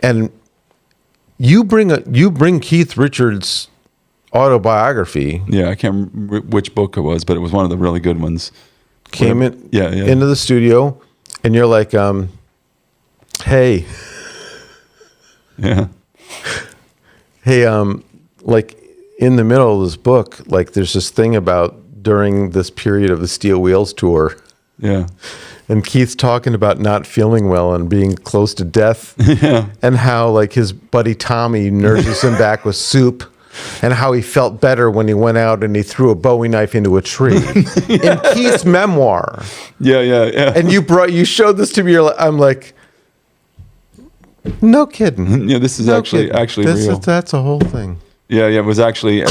And you bring Keith Richards' autobiography. Yeah, I can't remember which book it was, but it was one of the really good ones. Came in into the studio, and you're like, hey. Yeah. Hey, like, in the middle of this book, like, there's this thing about during this period of the Steel Wheels tour. Yeah. And Keith's talking about not feeling well and being close to death. Yeah. And how, like, his buddy Tommy nurses him back with soup. And how he felt better when he went out and he threw a Bowie knife into a tree. In Keith's memoir. Yeah. And you showed this to me. I'm like, no kidding. Yeah, this is actually real. That's a whole thing. Yeah, it was actually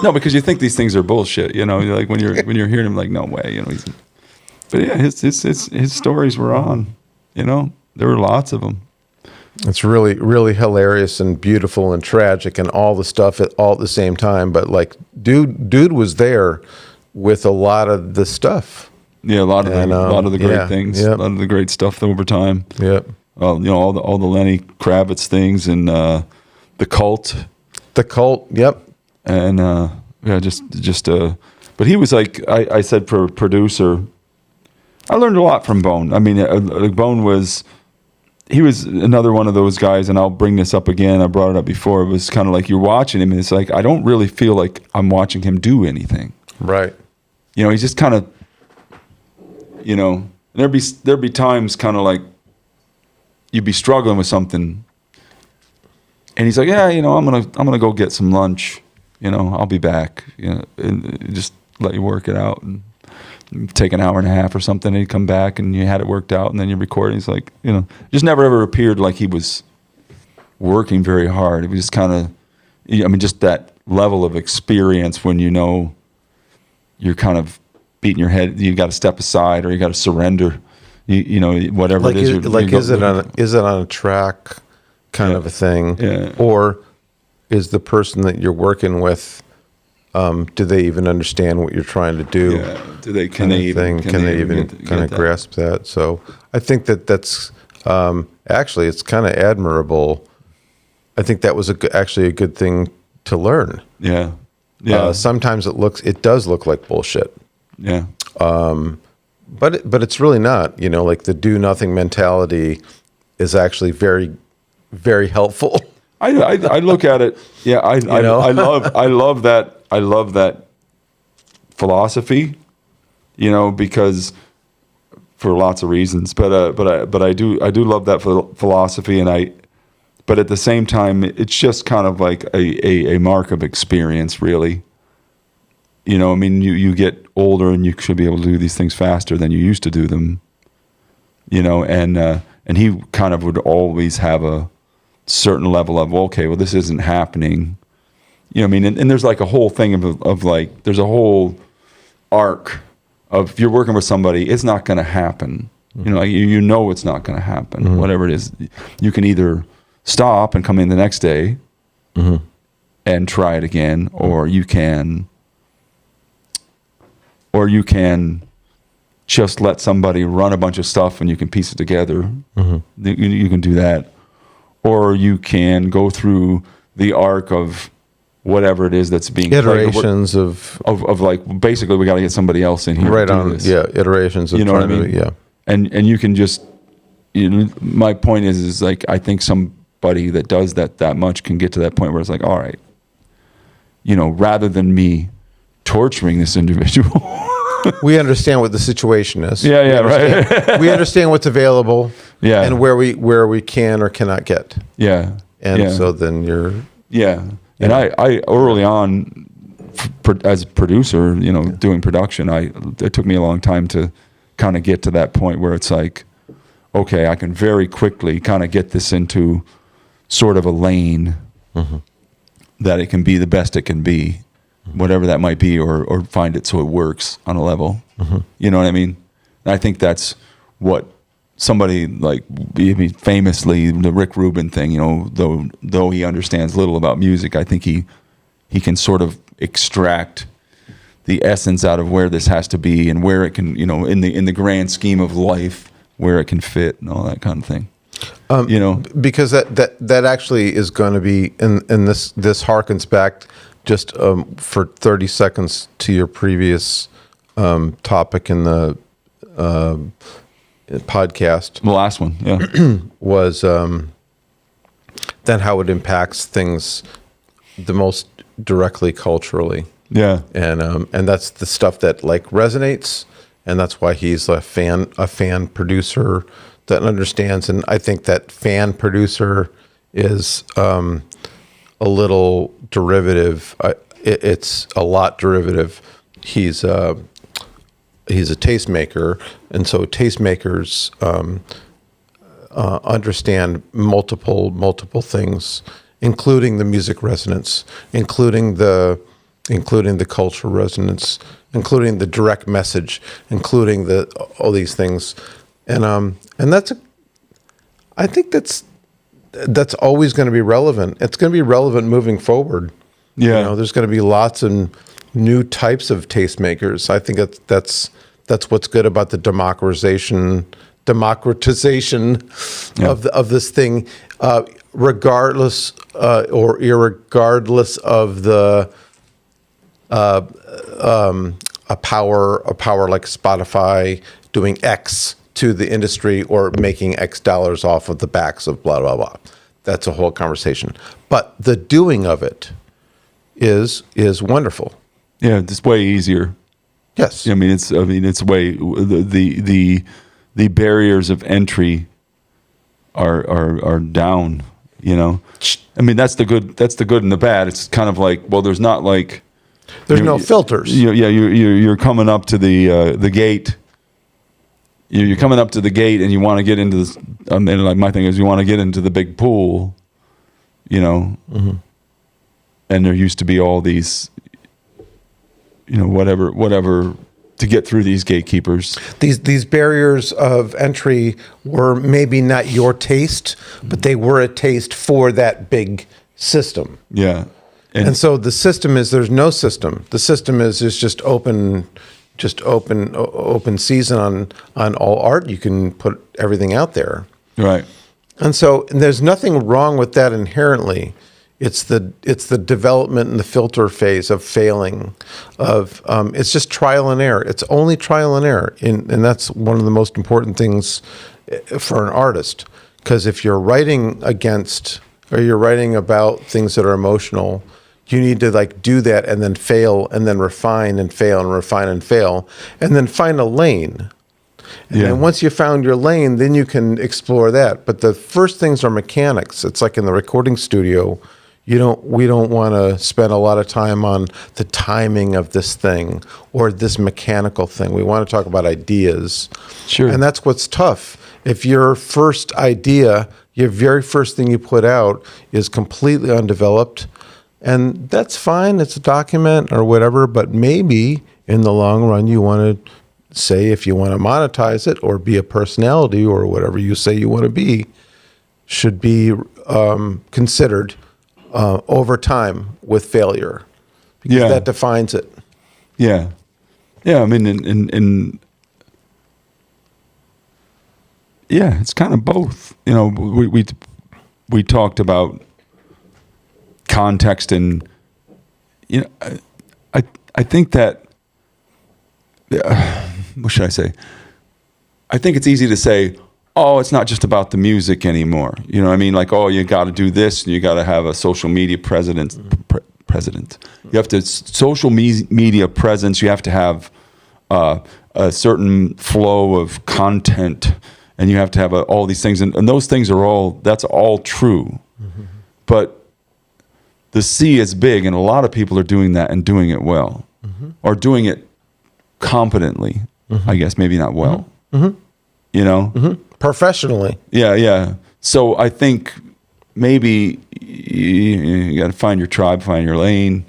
no, because you think these things are bullshit, you know, like when you're hearing him, like, no way, you know. But yeah, his stories were on, you know, there were lots of them. It's really, really hilarious and beautiful and tragic and all the stuff all at the same time. But, like, dude was there with a lot of the stuff. Yeah, a lot of the great things, yep. a lot of the great stuff over time. Yep. You know, all the Lenny Kravitz things and the Cult. The Cult. Yep. And yeah, just but he was like I said, for a producer, I learned a lot from Bone. I mean, Bone was. He was another one of those guys, and I'll bring this up again. I brought it up before. It was kind of like you're watching him, and it's like I don't really feel like I'm watching him do anything. Right. You know, he's just kind of, you know, there'd be times kind of like you'd be struggling with something, and he's like, yeah, you know, I'm gonna go get some lunch. You know, I'll be back. You know, and just let you work it out and take an hour and a half or something, and he'd come back and you had it worked out, and then you record. He's like, you know, just never ever appeared like he was working very hard. It was just kind of, I mean, just that level of experience when you know you're kind of beating your head, you got to step aside or you got to surrender. You know, whatever like it is. Is it on a track kind of a thing, or is the person that you're working with? Do they even understand what you're trying to do? Yeah. Can they even grasp that? So I think that's actually it's kind of admirable. I think that was actually a good thing to learn. Yeah. Sometimes it does look like bullshit. Yeah. But it's really not. You know, like the do nothing mentality is actually very, very helpful. I look at it. Yeah. I love that. I love that philosophy, you know, because for lots of reasons, but I do love that philosophy, but at the same time, it's just kind of like a mark of experience, really. You know, I mean, you get older and you should be able to do these things faster than you used to do them. You know, and he kind of would always have a certain level of, okay, well, this isn't happening. You know what I mean? And there's like a whole thing of like, there's a whole arc of if you're working with somebody, it's not going to happen. Mm-hmm. You know, like you know it's not going to happen. Mm-hmm. Whatever it is, you can either stop and come in the next day mm-hmm. and try it again, or you can just let somebody run a bunch of stuff and you can piece it together. Mm-hmm. You can do that, or you can go through the arc of whatever it is that's being iterations of like basically we got to get somebody else in here right to do on this. Iterations of you know what I mean and you can just, you know, my point is like I think somebody that does that much can get to that point where it's like, all right, you know, rather than me torturing this individual, we understand what the situation is. Right. We understand what's available, and where we can or cannot get. So then you're And I early on, as a producer, you know, doing production, it took me a long time to kind of get to that point where it's like, okay, I can very quickly kind of get this into sort of a lane mm-hmm. that it can be the best it can be, whatever that might be, or find it so it works on a level. You know what I mean? And I think that's what somebody like, I mean, famously, the Rick Rubin thing, you know, though he understands little about music, I think he can sort of extract the essence out of where this has to be and where it can, you know, in the grand scheme of life, where it can fit and all that kind of thing. You know, because that actually is going to be, and this harkens back just for 30 seconds to your previous topic in the podcast. the last one, yeah. Was then how it impacts things the most directly culturally. Yeah. And that's the stuff that like resonates, and that's why he's a fan producer that understands. And I think that fan producer is a little derivative. It's a lot derivative. He's a tastemaker, and so tastemakers understand multiple things, including the music resonance, including the cultural resonance, including the direct message, including all these things, and I think that's always going to be relevant. It's going to be relevant moving forward. Yeah, you know, there's going to be lots of new types of tastemakers. I think that's what's good about the democratization of this thing, regardless or irregardless of the a power like Spotify doing X to the industry or making X dollars off of the backs of blah blah blah. That's a whole conversation. But the doing of it is wonderful. Yeah, it's way easier. Yes. I mean, it's way the barriers of entry are down. You know, I mean, that's the good and the bad. It's kind of like, well, there's not like there's no filters. You're coming up to the gate. You're coming up to the gate, and you want to get into this. And like my thing is, you want to get into the big pool. You know, and there used to be all these, you know, whatever to get through these gatekeepers. These barriers of entry were maybe not your taste, but they were a taste for that big system. Yeah. And so the system is, there's no system. The system is just open season on all art. You can put everything out there. Right. And so there's nothing wrong with that inherently. It's the development and the filter phase of failing, of it's just trial and error. It's only trial and error, and that's one of the most important things for an artist. Because if you're writing against or you're writing about things that are emotional, you need to like do that and then fail and then refine and fail and refine and fail and then find a lane. And then once you found your lane, then you can explore that. But the first things are mechanics. It's like in the recording studio. We don't want to spend a lot of time on the timing of this thing or this mechanical thing. We want to talk about ideas. Sure. And that's what's tough. If your first idea, your very first thing you put out is completely undeveloped, and that's fine, it's a document or whatever, but maybe in the long run you want to say, if you want to monetize it or be a personality or whatever you say you want to be, should be considered over time with failure, because that defines it. Yeah. I mean, in yeah, it's kind of both. You know, we talked about context, and you know, I think that what should I say? I think it's easy to say, oh, it's not just about the music anymore. You know what I mean? Like, oh, you got to do this, and you got to have a social media president. You have to social media presence. You have to have a certain flow of content, and you have to have all these things. And those things that's all true. Mm-hmm. But the sea is big, and a lot of people are doing that and doing it well, or doing it competently. I guess maybe not well. You know, professionally. Yeah. So I think maybe you got to find your tribe, find your lane,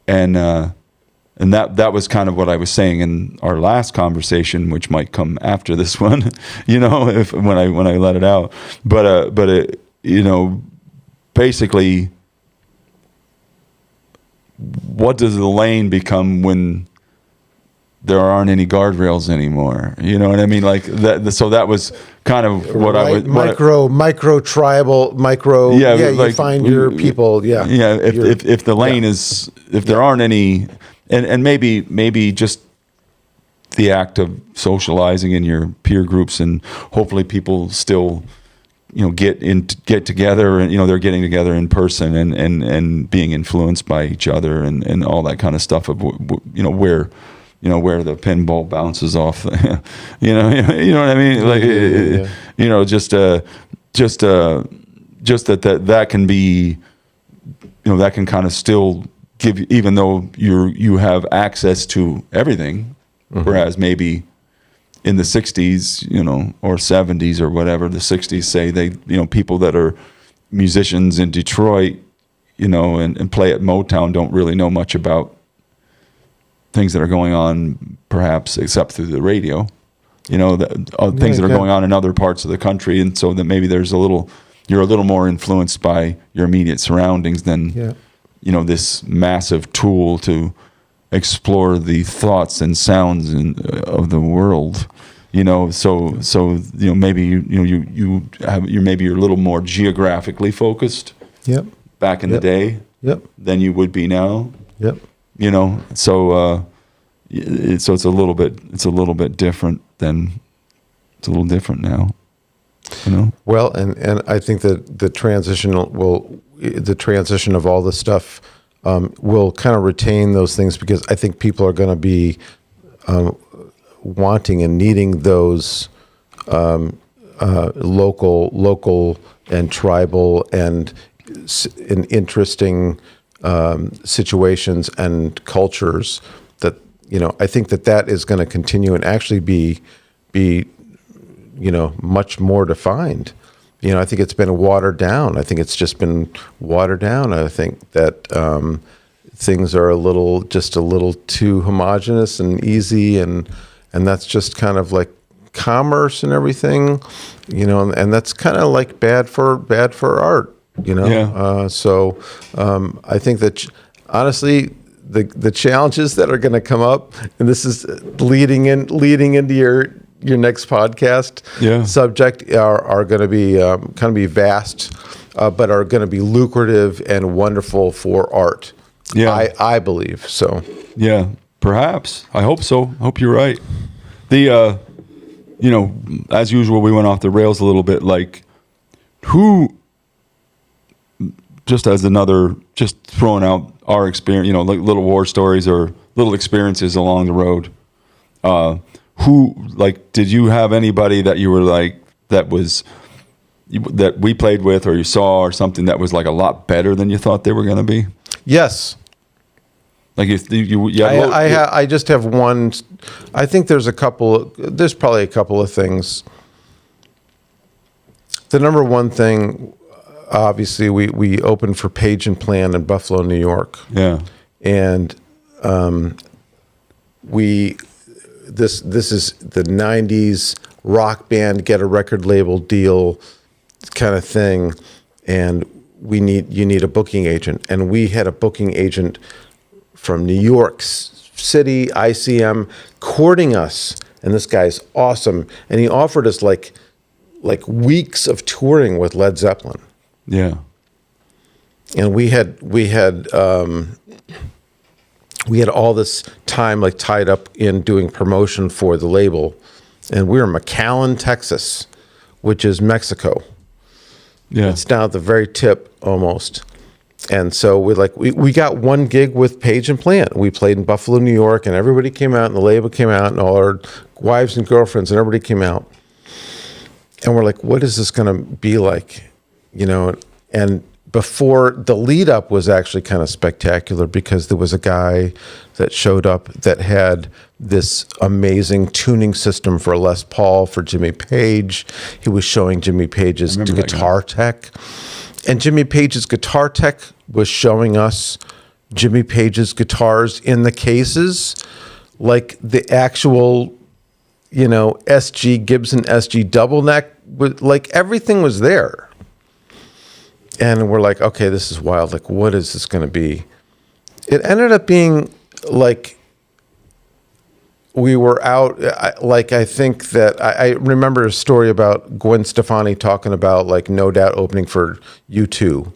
and that was kind of what I was saying in our last conversation, which might come after this one, when I let it out. But basically, what does the lane become when there aren't any guardrails anymore? You know what I mean? Like that. So that was kind of what I would micro tribal. Yeah, you find your people. Yeah, yeah. If the lane is, if there aren't any, and maybe just the act of socializing in your peer groups, and hopefully people still, get together, and they're getting together in person and being influenced by each other and all that kind of stuff of where the pinball bounces off, you know what I mean? Like, just that can be, that can kind of still give, even though you have access to everything, whereas maybe in the 60s, or 70s or whatever, the 60s say they, people that are musicians in Detroit, and play at Motown don't really know much about things that are going on, perhaps, except through the radio, things that are going on in other parts of the country. And so that maybe you're a little more influenced by your immediate surroundings than, this massive tool to explore the thoughts and sounds of the world, so maybe you're a little more geographically focused. Yep. Back in the day. Yep. Than you would be now. Yep. So it's a little bit different it's a little different now. Well, and I think that the transition of all this stuff will kind of retain those things, because I think people are going to be wanting and needing those local and tribal and interesting situations and cultures that, I think that is going to continue and actually be much more defined. I think it's been watered down. I think it's just been watered down. I think that things are a little too homogenous and easy, and that's just kind of like commerce and everything, and that's kind of like bad for art. Yeah. So I think that honestly, the challenges that are going to come up, and this is leading into your next podcast subject, are going to be kind of be vast, but are going to be lucrative and wonderful for art. Yeah, I believe so. Yeah, perhaps. I hope so. I hope you're right. The as usual, we went off the rails a little bit. Like, who? Just as another, just throwing out our experience, like little war stories or little experiences along the road. Who, like, did you have anybody that you were like, that we played with or you saw or something that was like a lot better than you thought they were going to be? Yes. Like I just have one. I think there's probably a couple of things. The number one thing, obviously, we opened for Page and Plan in Buffalo, New York. Yeah. And this is the 90s rock band, get a record label deal kind of thing, and you need a booking agent. And we had a booking agent from New York City, ICM, courting us, and this guy's awesome. And he offered us like weeks of touring with Led Zeppelin. Yeah. And we had all this time like tied up in doing promotion for the label, and we were in McAllen, Texas, which is Mexico. Yeah. It's down at the very tip almost. And so we got one gig with Page and Plant. We played in Buffalo, New York, and everybody came out, and the label came out, and all our wives and girlfriends, and everybody came out. And we're like, what is this going to be like? And before the lead up was actually kind of spectacular, because there was a guy that showed up that had this amazing tuning system for Les Paul for Jimmy Page. He was showing Jimmy Page's guitar tech. And Jimmy Page's guitar tech was showing us Jimmy Page's guitars in the cases, like the actual, SG Gibson SG double neck, like everything was there. And we're like, okay, this is wild. Like, what is this going to be? It ended up being like, we were out, I think that I remember a story about Gwen Stefani talking about like No Doubt opening for U2.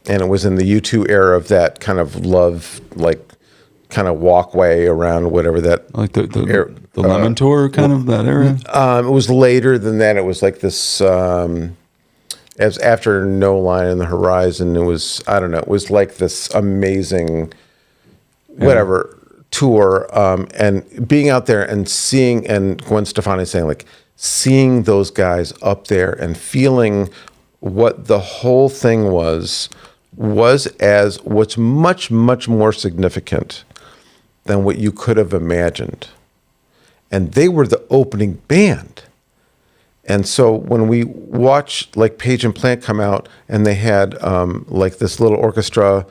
And it was in the U2 era of that kind of love, like kind of walkway around whatever that. Like the Lemon Tour kind of that era? It was later than that. It was like this, as after No Line in the Horizon, it was, I don't know, it was like this amazing, whatever, tour, and being out there and seeing, and Gwen Stefani saying like, seeing those guys up there and feeling what the whole thing was as what's much, much more significant than what you could have imagined. And they were the opening band. And so when we watched like Page and Plant come out and they had like this little orchestra,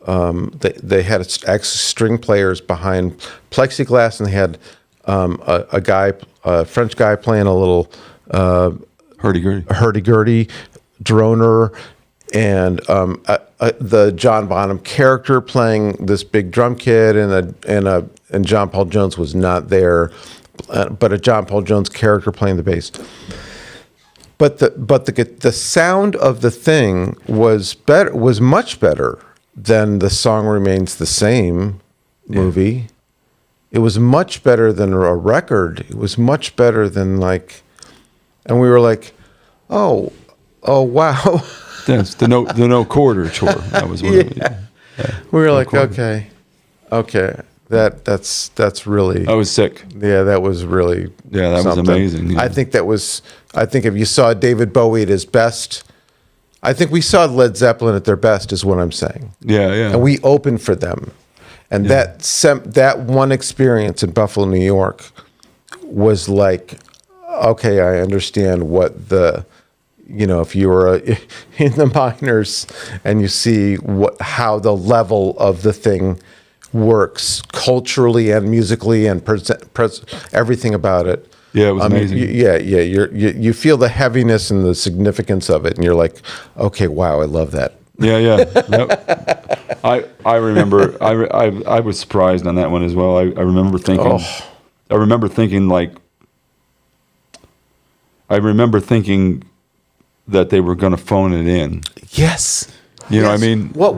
they had string players behind plexiglass, and they had a French guy playing a little hurdy-gurdy droner, and the John Bonham character playing this big drum kit, and John Paul Jones was not there, but a John Paul Jones character playing the bass. But the sound of the thing was much better than The Song Remains the Same movie. It was much better than a record. It was much better than like, and we were like, oh wow. That's the no quarter tour. That was what We were like, okay. That's really. I was sick. Yeah, that was really. Yeah, that something. was amazing. Yeah. I think if you saw David Bowie at his best, I think we saw Led Zeppelin at their best, is what I'm saying. Yeah. And we opened for them, and that one experience in Buffalo, New York, was like, okay, I understand what the. If you were in the minors and you see how the level of the thing works culturally and musically and everything about it. Yeah, it was amazing. You feel the heaviness and the significance of it, and you're like, okay, wow, I love that. Yeah. Yep. I remember. I was surprised on that one as well. I remember thinking. Oh. I remember thinking that they were going to phone it in. Yes. You know what I mean? What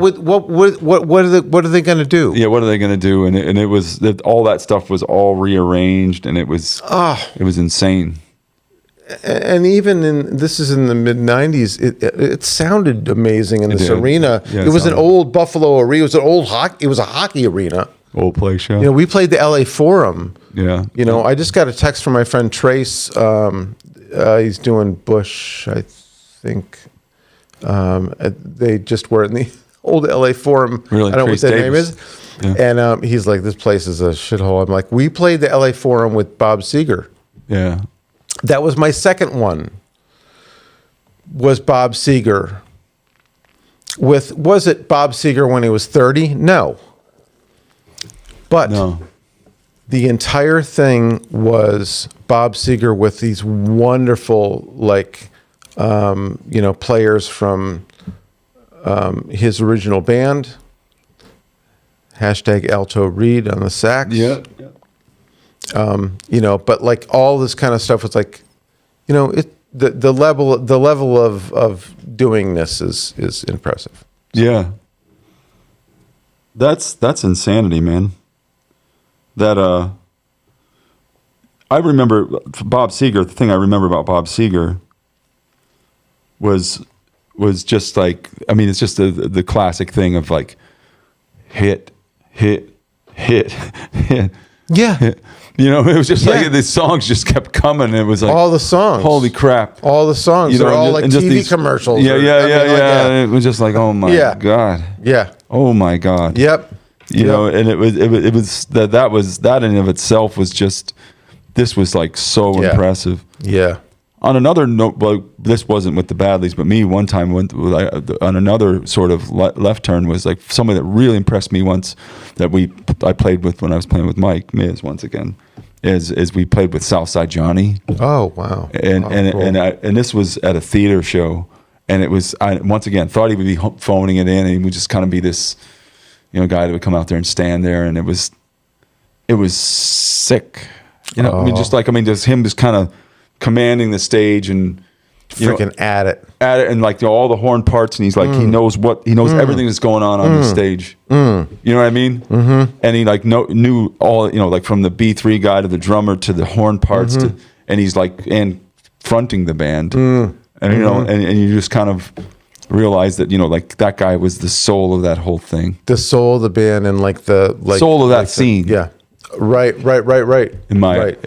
are they going to do? Yeah, what are they going to do? And it was that all that stuff was all rearranged, and it was insane. And even this is in the mid '90s. It sounded amazing in this arena. Yeah, it was an old Buffalo arena. It was an old hockey. It was a hockey arena. Old play show. We played the LA Forum. Yeah. I just got a text from my friend Trace. He's doing Bush, I think. They just were in the old LA Forum. Really? I don't know what that name is. Yeah. And he's like, this place is a shithole. I'm like, we played the LA Forum with Bob Seger. Yeah. That was my second one. Was Bob Seger. Was it Bob Seger when he was 30? No. But the entire thing was Bob Seger with these wonderful, players from his original band. # Alto Reed on the sax. Yeah. But like all this kind of stuff was like, the level of doing this is impressive. Yeah. That's insanity, man. That I remember Bob Seger. The thing I remember about Bob Seger was just like, I mean, it's just the classic thing of like hit. Yeah. Hit. It was just like the songs just kept coming. It was like all the songs. Holy crap! All the songs. They're all like TV commercials. Yeah. It was just like, oh my god. Yeah. Oh my god. Yep. And it was that in and of itself was just, this was like so impressive. Yeah. on another note, well, this wasn't with the Badleys, but me one time went on another sort of left turn was like somebody that really impressed me once that I played with when I was playing with Mike Miz once again. Is we played with Southside Johnny. Oh wow! And this was at a theater show, and it was I once again thought he would be phoning it in, and he would just kind of be this, guy that would come out there and stand there, and it was sick. Just him just kind of commanding the stage and freaking at it and like all the horn parts, and he's like he knows everything that's going on the stage. You know what I mean? Mm-hmm. And he like knew all like from the B3 guy to the drummer to the horn parts and he's like and fronting the band. And and you just kind of realize that like that guy was the soul of that whole thing, the soul of the band, and like the soul of that scene. Yeah. Right. In my, like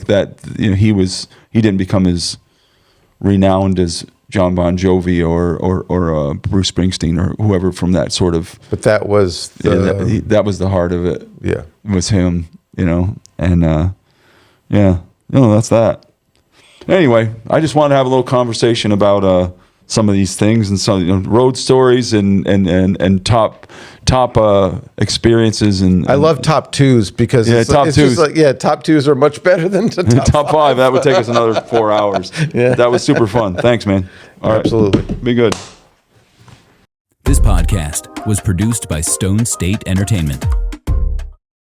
that, he didn't become as renowned as John Bon Jovi or Bruce Springsteen or whoever from that sort of. But that was that was the heart of it. Yeah, it was him, and that's that. Anyway, I just wanted to have a little conversation about some of these things and some road stories and top experiences. And I love top twos because top twos. Just like, top twos are much better than top five. That would take us another 4 hours. Yeah, that was super fun. Thanks, man. All right. Absolutely. Be good. This podcast was produced by Stone State Entertainment.